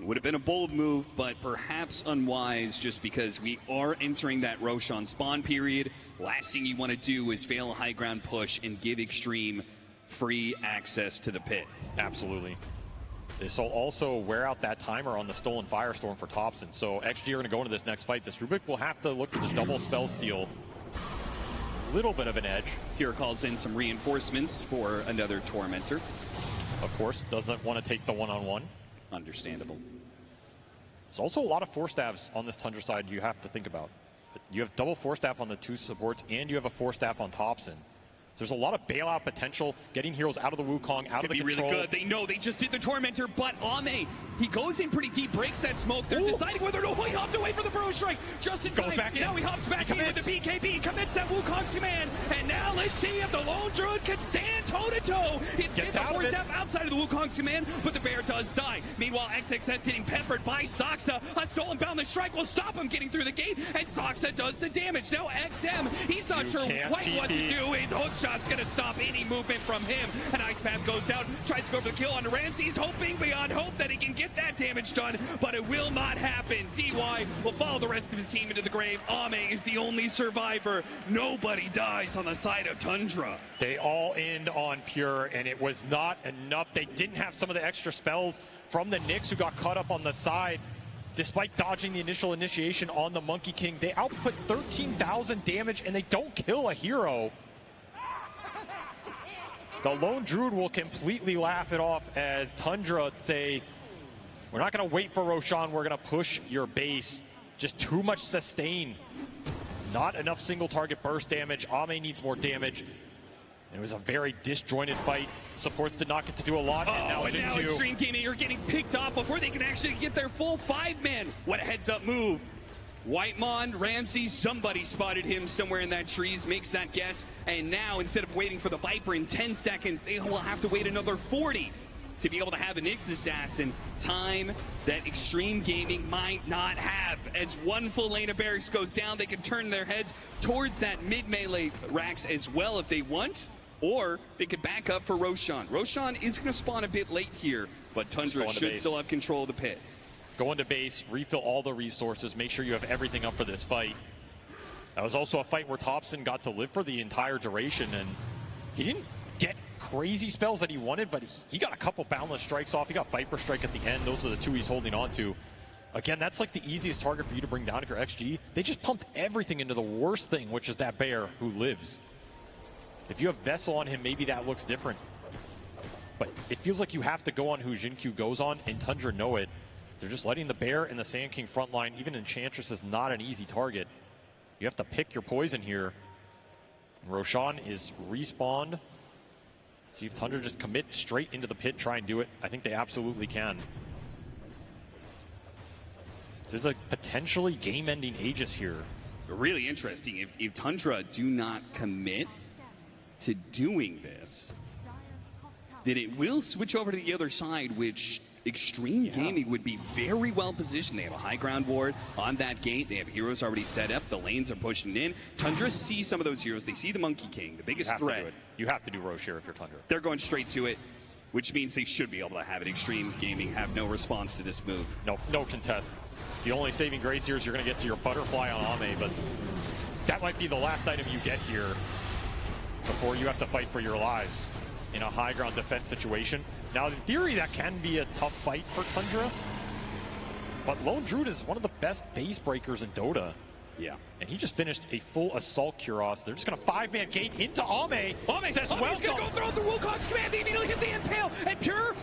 It would have been a bold move, but perhaps unwise just because we are entering that Roshan spawn period. Last thing you want to do is fail a high ground push and give Extreme free access to the pit. Absolutely. This will also wear out that timer on the stolen Firestorm for Thompson. So XG are going to go into this next fight. This Rubik will have to look at the double spell steal. Little bit of an edge. Pure calls in some reinforcements for another Tormentor. Of course, doesn't want to take the one-on-one. Understandable. There's also a lot of Force Staffs on this Tundra side you have to think about. You have double Force Staff on the two supports, and you have a Force Staff on Thompson. There's a lot of bailout potential, getting heroes out of the Wukong, out of the control. Really good. They know they just hit the Tormentor, but Ame, he goes in pretty deep, breaks that smoke. They're deciding whether to he hopped away for the Burrow Strike. Just in time. Goes back in. Now he hops back in with the BKB, commits that Wukong command, and now let's see if the Lone Druid can stand toe-to-toe. It gets out of it. Outside of the Wukong command, but the Bear does die. Meanwhile, XXS getting peppered by Soxa. A stolen boundless strike will stop him getting through the gate, and Soxa does the damage. Now XM, he's not sure quite what to do. It hooks shot's gonna stop any movement from him. And Ice Path goes out, tries to go for the kill on Ramsey's, hoping beyond hope that he can get that damage done, but it will not happen. DY will follow the rest of his team into the grave. Ame is the only survivor. Nobody dies on the side of Tundra. They all end on Pure, and it was not enough. They didn't have some of the extra spells from the Knicks, who got caught up on the side. Despite dodging the initial initiation on the Monkey King, they output 13,000 damage, and they don't kill a hero. The Lone Druid will completely laugh it off as Tundra say, we're not going to wait for Roshan, we're going to push your base. Just too much sustain. Not enough single target burst damage. Ame needs more damage. It was a very disjointed fight. Supports did not get to do a lot. And now Extreme Gaming are getting picked off before they can actually get their full 5-man. What a heads-up move. Whitemon, Ramsey, somebody spotted him somewhere in that trees, makes that guess. And now, instead of waiting for the Viper in 10 seconds, they will have to wait another 40 to be able to have an Nyx Assassin. Time that Extreme Gaming might not have. As one full lane of barracks goes down, they can turn their heads towards that mid-melee racks as well if they want. Or they could back up for Roshan. Roshan is going to spawn a bit late here, but Tundra should still have control of the pit. Go into base, refill all the resources, make sure you have everything up for this fight. That was also a fight where Thompson got to live for the entire duration, and he didn't get crazy spells that he wanted, but he got a couple Boundless Strikes off. He got Viper Strike at the end. Those are the two he's holding on to. Again, that's like the easiest target for you to bring down if you're XG. They just pumped everything into the worst thing, which is that bear who lives. If you have Vessel on him, maybe that looks different. But it feels like you have to go on who Jinkyu goes on, and Tundra know it. They're just letting the Bear and the Sand King front line. Even Enchantress is not an easy target. You have to pick your poison here. Roshan is respawned. See if Tundra just commit straight into the pit, try and do it. I think they absolutely can. This is a potentially game-ending Aegis here. Really interesting. If Tundra do not commit to doing this, then it will switch over to the other side, which Extreme Gaming would be very well positioned. They have a high ground ward on that gate. They have heroes already set up. The lanes are pushing in. Tundra see some of those heroes. They see the Monkey King, the biggest threat. You have to do Roche here if you're Tundra. They're going straight to it, which means they should be able to have it. Extreme Gaming have no response to this move. No contest. The only saving grace here is you're going to get to your butterfly on Ame, but that might be the last item you get here before you have to fight for your lives in a high ground defense situation. Now, in theory, that can be a tough fight for Tundra, but Lone Druid is one of the best base breakers in Dota. Yeah. And he just finished a full Assault Kuros. They're just going to 5-man gate into Ame. Ame says, well, he's going to go throw the Wukong's command. They immediately hit the impale. And Pure,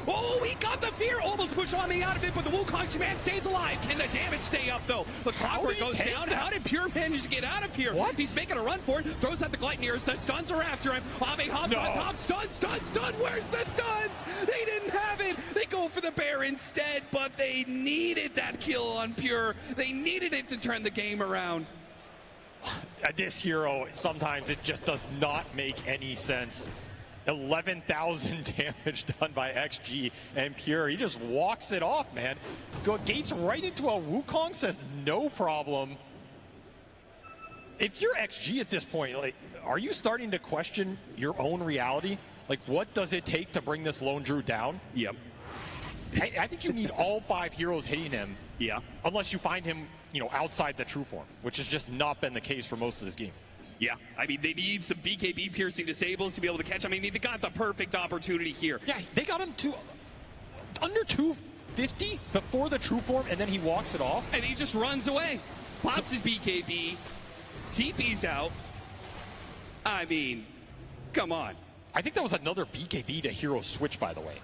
he got the fear. Almost pushed Ame out of it, but the Wukong's command stays alive. Can the damage stay up, though? The clockwork goes down. How did Pure manage to get out of here? What? He's making a run for it. Throws out the Gleipnirs. The stuns are after him. Ame hops on top. Stun. Where's the stuns? They didn't have it. They go for the bear instead, but they needed that kill on Pure. They needed it to turn the game around. This hero, sometimes it just does not make any sense. 11,000 damage done by XG and Pure. He just walks it off, man. Gates right into a Wukong, says no problem. If you're XG at this point, like, are you starting to question your own reality? Like, what does it take to bring this Lone Druid down? Yep. I think you need all 5 heroes hitting him. Yeah. Unless you find him, outside the true form, which has just not been the case for most of this game. Yeah, I mean, they need some BKB piercing disables to be able to catch him. I mean, they got the perfect opportunity here. Yeah, they got him to under 250 before the true form, and then he walks it off. And he just runs away. Pops his BKB. TP's out. I mean, come on. I think that was another BKB to hero switch, by the way.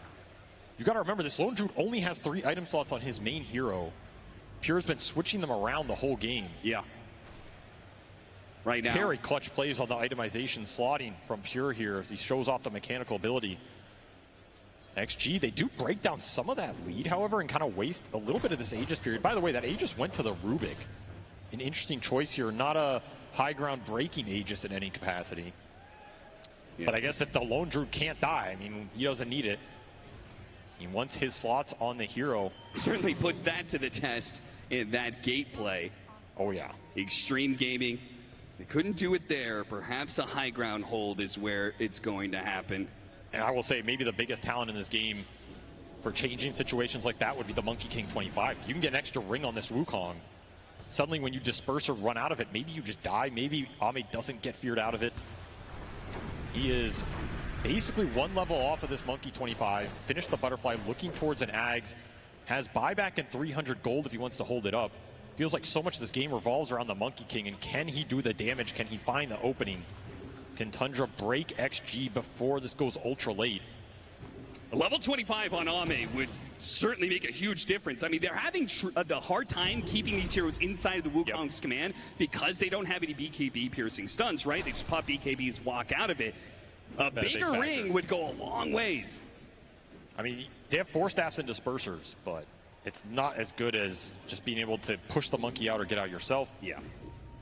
You got to remember, this Lone Druid only has 3 item slots on his main hero. Pure's been switching them around the whole game. Yeah. Right now. Very clutch plays on the itemization slotting from Pure here as he shows off the mechanical ability. XG, they do break down some of that lead, however, and kind of waste a little bit of this Aegis period. By the way, that Aegis went to the Rubik. An interesting choice here, not a high ground breaking Aegis in any capacity. Yes. But I guess if the Lone Druid can't die, I mean, he doesn't need it. He wants his slots on the hero. Certainly put that to the test in that gate play. Oh, yeah. Extreme Gaming They couldn't do it there. Perhaps a high ground hold is where it's going to happen. And I will say maybe the biggest talent in this game for changing situations like that would be the Monkey King 25. You can get an extra ring on this Wukong. Suddenly when you disperse or run out of it, maybe you just die. Maybe Ame doesn't get feared out of it. He is basically one level off of this Monkey 25. Finished the butterfly, looking towards an Ags. Has buyback and 300 gold if he wants to hold it up. Feels like so much of this game revolves around the Monkey King, and can he do the damage? Can he find the opening? Can Tundra break XG before this goes ultra late? Level 25 on Ame would certainly make a huge difference. I mean, they're having the hard time keeping these heroes inside the Wukong's command because they don't have any BKB piercing stuns, right? They just pop BKBs, walk out of it. A bigger ring would go a long ways. I mean, they have 4 staffs and dispersers, but it's not as good as just being able to push the monkey out or get out yourself. Yeah.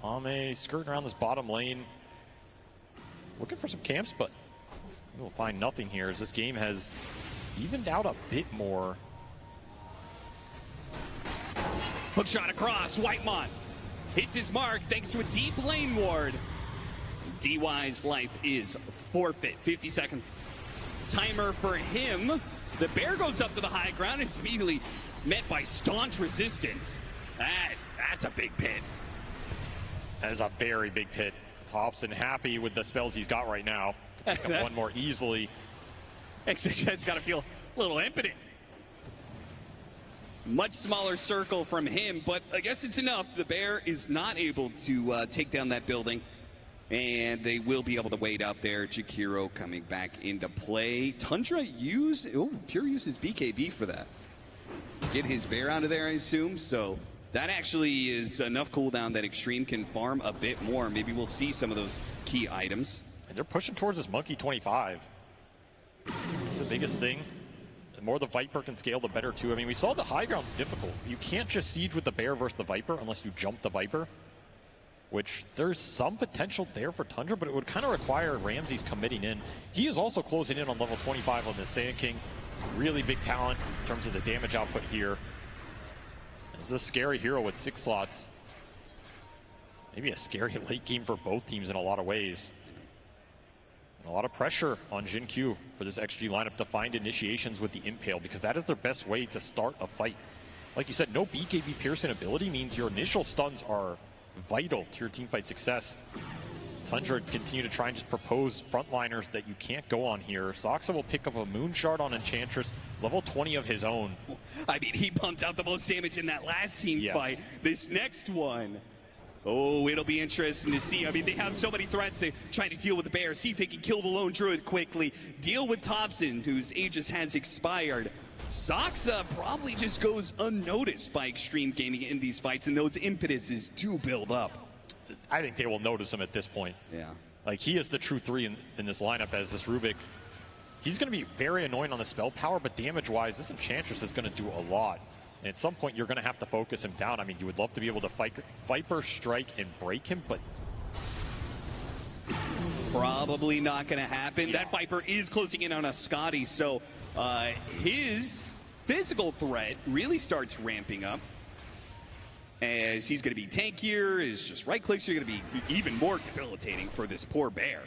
Ame skirting around this bottom lane. Looking for some camps, but we'll find nothing here as this game has evened out a bit more. Hook shot across, Whitemon hits his mark thanks to a deep lane ward. DY's life is forfeit. 50 seconds timer for him. The bear goes up to the high ground and it's immediately met by staunch resistance. That's a big pit. That is a very big pit. Thompson happy with the spells he's got right now. Pick up one more easily. XH's got to feel a little impotent. Much smaller circle from him, but I guess it's enough. The bear is not able to take down that building, and they will be able to wait out there. Jakiro coming back into play. Tundra Pure uses BKB for that. Get his bear out of there, I assume, so that actually is enough cooldown that Extreme can farm a bit more. Maybe we'll see some of those key items. And they're pushing towards this Monkey 25. The biggest thing, the more the Viper can scale, the better too. I mean, we saw the high ground's difficult. You can't just siege with the bear versus the Viper unless you jump the Viper, which there's some potential there for Tundra, but it would kind of require Ramses committing in. He is also closing in on level 25 on the Saiyan King. Really big talent in terms of the damage output here. This is a scary hero with 6 slots. Maybe a scary late game for both teams in a lot of ways. And a lot of pressure on Jin Q for this XG lineup to find initiations with the Impale, because that is their best way to start a fight. Like you said, no BKB piercing ability means your initial stuns are vital to your teamfight success. Tundra continue to try and just propose frontliners that you can't go on here. Soxa will pick up a Moon Shard on Enchantress, level 20 of his own. I mean, he pumped out the most damage in that last team fight. This next one, oh, it'll be interesting to see. I mean, they have so many threats. They're trying to deal with the bear, see if they can kill the lone druid quickly, deal with Thompson, whose Aegis has expired. Soxa probably just goes unnoticed by Extreme Gaming in these fights, and those impetuses do build up. I think they will notice him at this point. Yeah. Like, he is the true 3 in this lineup as this Rubik. He's going to be very annoying on the spell power, but damage-wise, this Enchantress is going to do a lot. And at some point, you're going to have to focus him down. I mean, you would love to be able to Viper strike and break him, but probably not going to happen. That Viper is closing in on a Scotty, so his physical threat really starts ramping up. As he's going to be tankier, his just right clicks are going to be even more debilitating for this poor bear.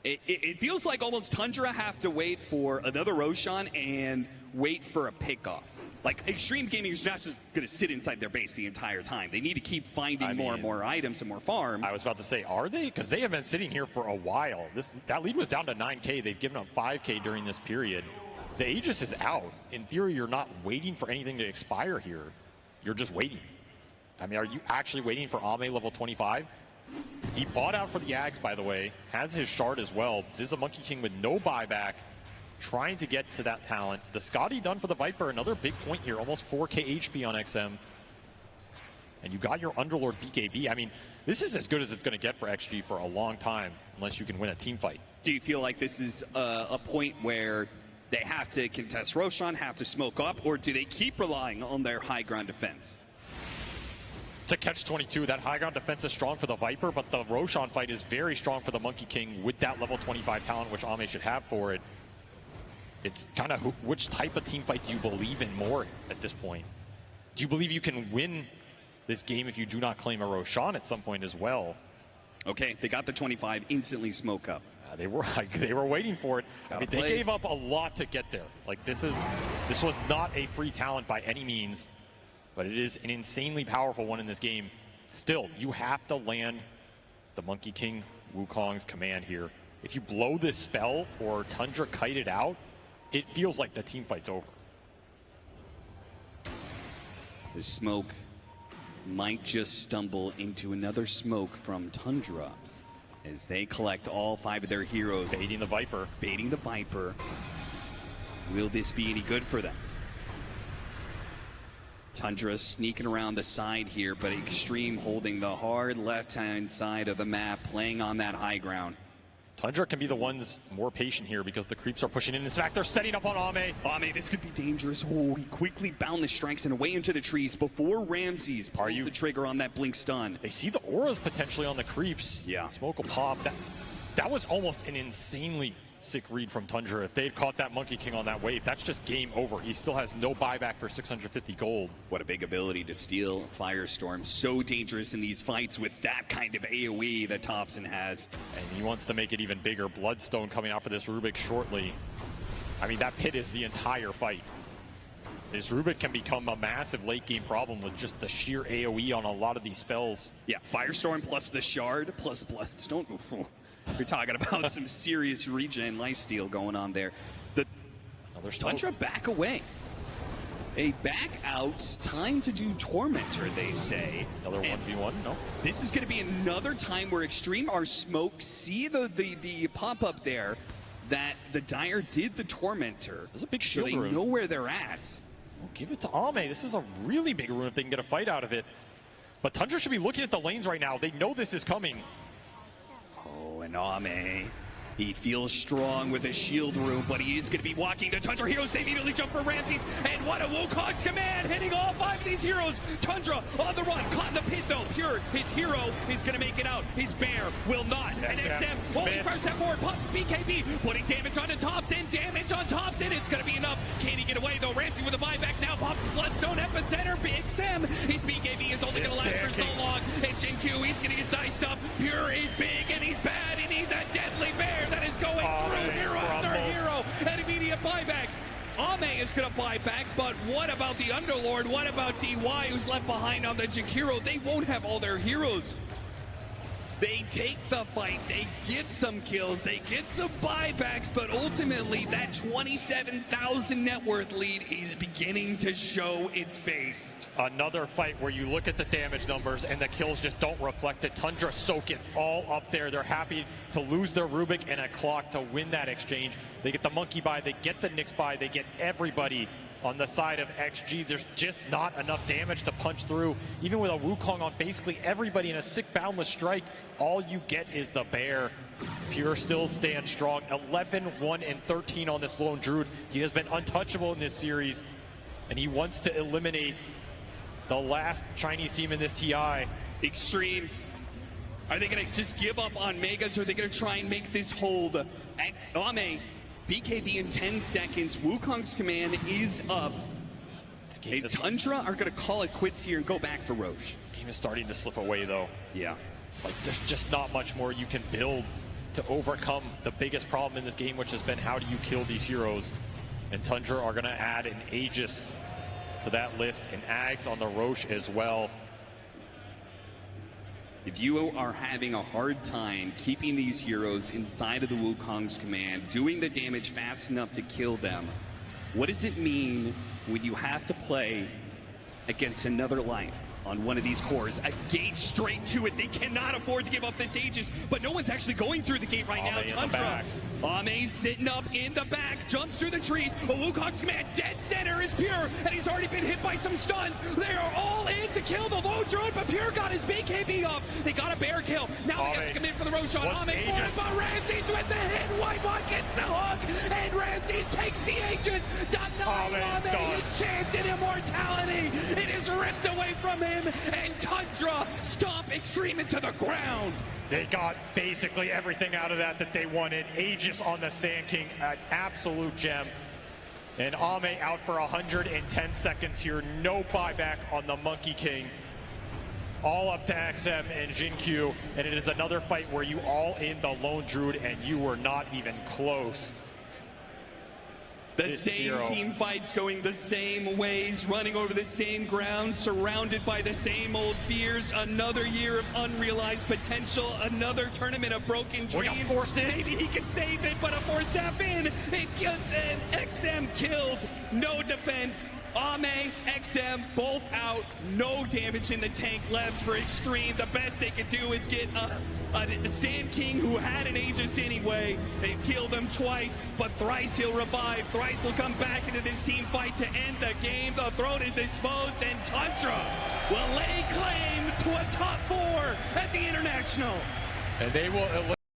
It feels like almost Tundra have to wait for another Roshan and wait for a pickoff. Like, Extreme Gaming is not just going to sit inside their base the entire time. They need to keep finding more and more items and more farm. I was about to say, are they? Because they have been sitting here for a while. That lead was down to 9K. They've given up 5K during this period. The Aegis is out. In theory, you're not waiting for anything to expire here. You're just waiting. I mean, are you actually waiting for Ame level 25? He bought out for the Ags, by the way. Has his shard as well. This is a Monkey King with no buyback, trying to get to that talent. The Scotty done for the Viper. Another big point here. Almost 4K HP on XM. And you got your Underlord BKB. I mean, this is as good as it's going to get for XG for a long time, unless you can win a team fight. Do you feel like this is a point where they have to contest Roshan, have to smoke up, or do they keep relying on their high ground defense? It's a catch-22. That high ground defense is strong for the Viper, but the Roshan fight is very strong for the Monkey King with that level 25 talent, which Ame should have for it. It's kind of which type of team fight do you believe in more at this point? Do you believe you can win this game if you do not claim a Roshan at some point as well? Okay, they got the 25, instantly smoke up. They were waiting for it. I mean, they gave up a lot to get there. Like, this was not a free talent by any means, but it is an insanely powerful one in this game. Still, you have to land the Monkey King Wukong's command here. If you blow this spell or Tundra kite it out, it feels like the team fight's over. The smoke might just stumble into another smoke from Tundra as they collect all 5 of their heroes. Baiting the Viper. Baiting the Viper. Will this be any good for them? Tundra sneaking around the side here, but Extreme holding the hard left-hand side of the map, playing on that high ground. Tundra can be the ones more patient here because the creeps are pushing in. In fact, they're setting up on Ame. Ame, this could be dangerous. Oh, he quickly bound the strikes and away into the trees before Ramses pulls the trigger on that blink stun. They see the auras potentially on the creeps. Yeah. Smoke will pop. That was almost an insanely sick read from Tundra. If they had caught that Monkey King on that wave, that's just game over. He still has no buyback for 650 gold. What a big ability to steal Firestorm. So dangerous in these fights with that kind of AoE that Thompson has. And he wants to make it even bigger. Bloodstone coming out for this Rubik shortly. I mean, that pit is the entire fight. This Rubik can become a massive late game problem with just the sheer AoE on a lot of these spells. Yeah, Firestorm plus the Shard plus Bloodstone. We're talking about some serious regen lifesteal going on there. The Tundra back away. They back out. Time to do Tormentor, they say. Another 1v1, no? This is going to be another time where Extreme are smoked. See the pop-up there that the Dire did the Tormentor. There's a big shield so they rune. know where they're at. Well, give it to Ame. This is a really big rune if they can get a fight out of it. But Tundra should be looking at the lanes right now. They know this is coming. Oh, and Ame. He feels strong with a shield room, but he is going to be walking to Tundra heroes. They immediately jump for Ramses, and what a Wukong's command, hitting all 5 of these heroes. Tundra on the run, caught in the pit though. Pure, his hero is going to make it out. His bear will not. And XM, only first step forward, pumps BKB, putting damage onto Thompson. Damage on Thompson, it's going to be enough. Can he get away though? Ramsey with a buyback now, pops Bloodstone epicenter. XM, his BKB is only going to last for so long. And Shinkyu, he's going to get diced up. Pure is big and he's bad, and he's a deadly bear that is going through hero after hero. An immediate buyback. Ame is going to buy back, but what about the Underlord? What about DY, who's left behind on the Jakiro? They won't have all their heroes. They take the fight, they get some kills, they get some buybacks, but ultimately that 27,000 net worth lead is beginning to show its face. Another fight where you look at the damage numbers and the kills just don't reflect it. Tundra soak it all up there. They're happy to lose their Rubik and a clock to win that exchange. They get the Monkey buy, they get the Nyx buy, they get everybody on the side of XG. There's just not enough damage to punch through. Even with a Wukong on basically everybody in a sick boundless strike, all you get is the bear. Pure still stands strong. 11, 1, and 13 on this lone Druid. He has been untouchable in this series, and he wants to eliminate the last Chinese team in this TI. Extreme. Are they going to just give up on Megas, or are they going to try and make this hold? Ame, BKB in 10 seconds. Wukong's command is up. Tundra are going to call it quits here and go back for Roche. This game is starting to slip away, though. Yeah. Like, there's just not much more you can build to overcome the biggest problem in this game, which has been how do you kill these heroes. And Tundra are going to add an Aegis to that list, and Ags on the Roche as well. If you are having a hard time keeping these heroes inside of the Wukong's command, doing the damage fast enough to kill them, what does it mean when you have to play against another life on one of these cores? A gate straight to it. They cannot afford to give up this Aegis, but no one's actually going through the gate right now. Tundra. Ame's sitting up in the back, jumps through the trees. But Wukong's command, dead center is Pure, and he's already been hit by some stuns. They are all in to kill the low drone, but Pure got his BKB up. They got a bear kill. Now they have to come in for the Roche on Ame. But Ramses with the hit. White gets the hook, and Ramses takes the Aegis. Denying Ame his chance at immortality. It is ripped away from him, and Tundra stomp Extreme into the ground. They got basically everything out of that they wanted. Aegis on the Sand King, an absolute gem. And Ame out for 110 seconds here. No buyback on the Monkey King. all up to XM and Jinkyu, and it is another fight where you all in the lone druid and you were not even close. The same team fights going the same ways, running over the same ground, surrounded by the same old fears. Another year of unrealized potential, another tournament of broken dreams. Maybe he can save it, but a 4-7, it gets an XM killed. No defense. Ame, XM, both out. No damage in the tank left for Extreme. The best they could do is get a Sand King who had an Aegis anyway. They killed him twice, but Thrice he'll revive. Thrice will come back into this team fight to end the game. The throne is exposed, and Tundra will lay claim to a top 4 at the International. And they will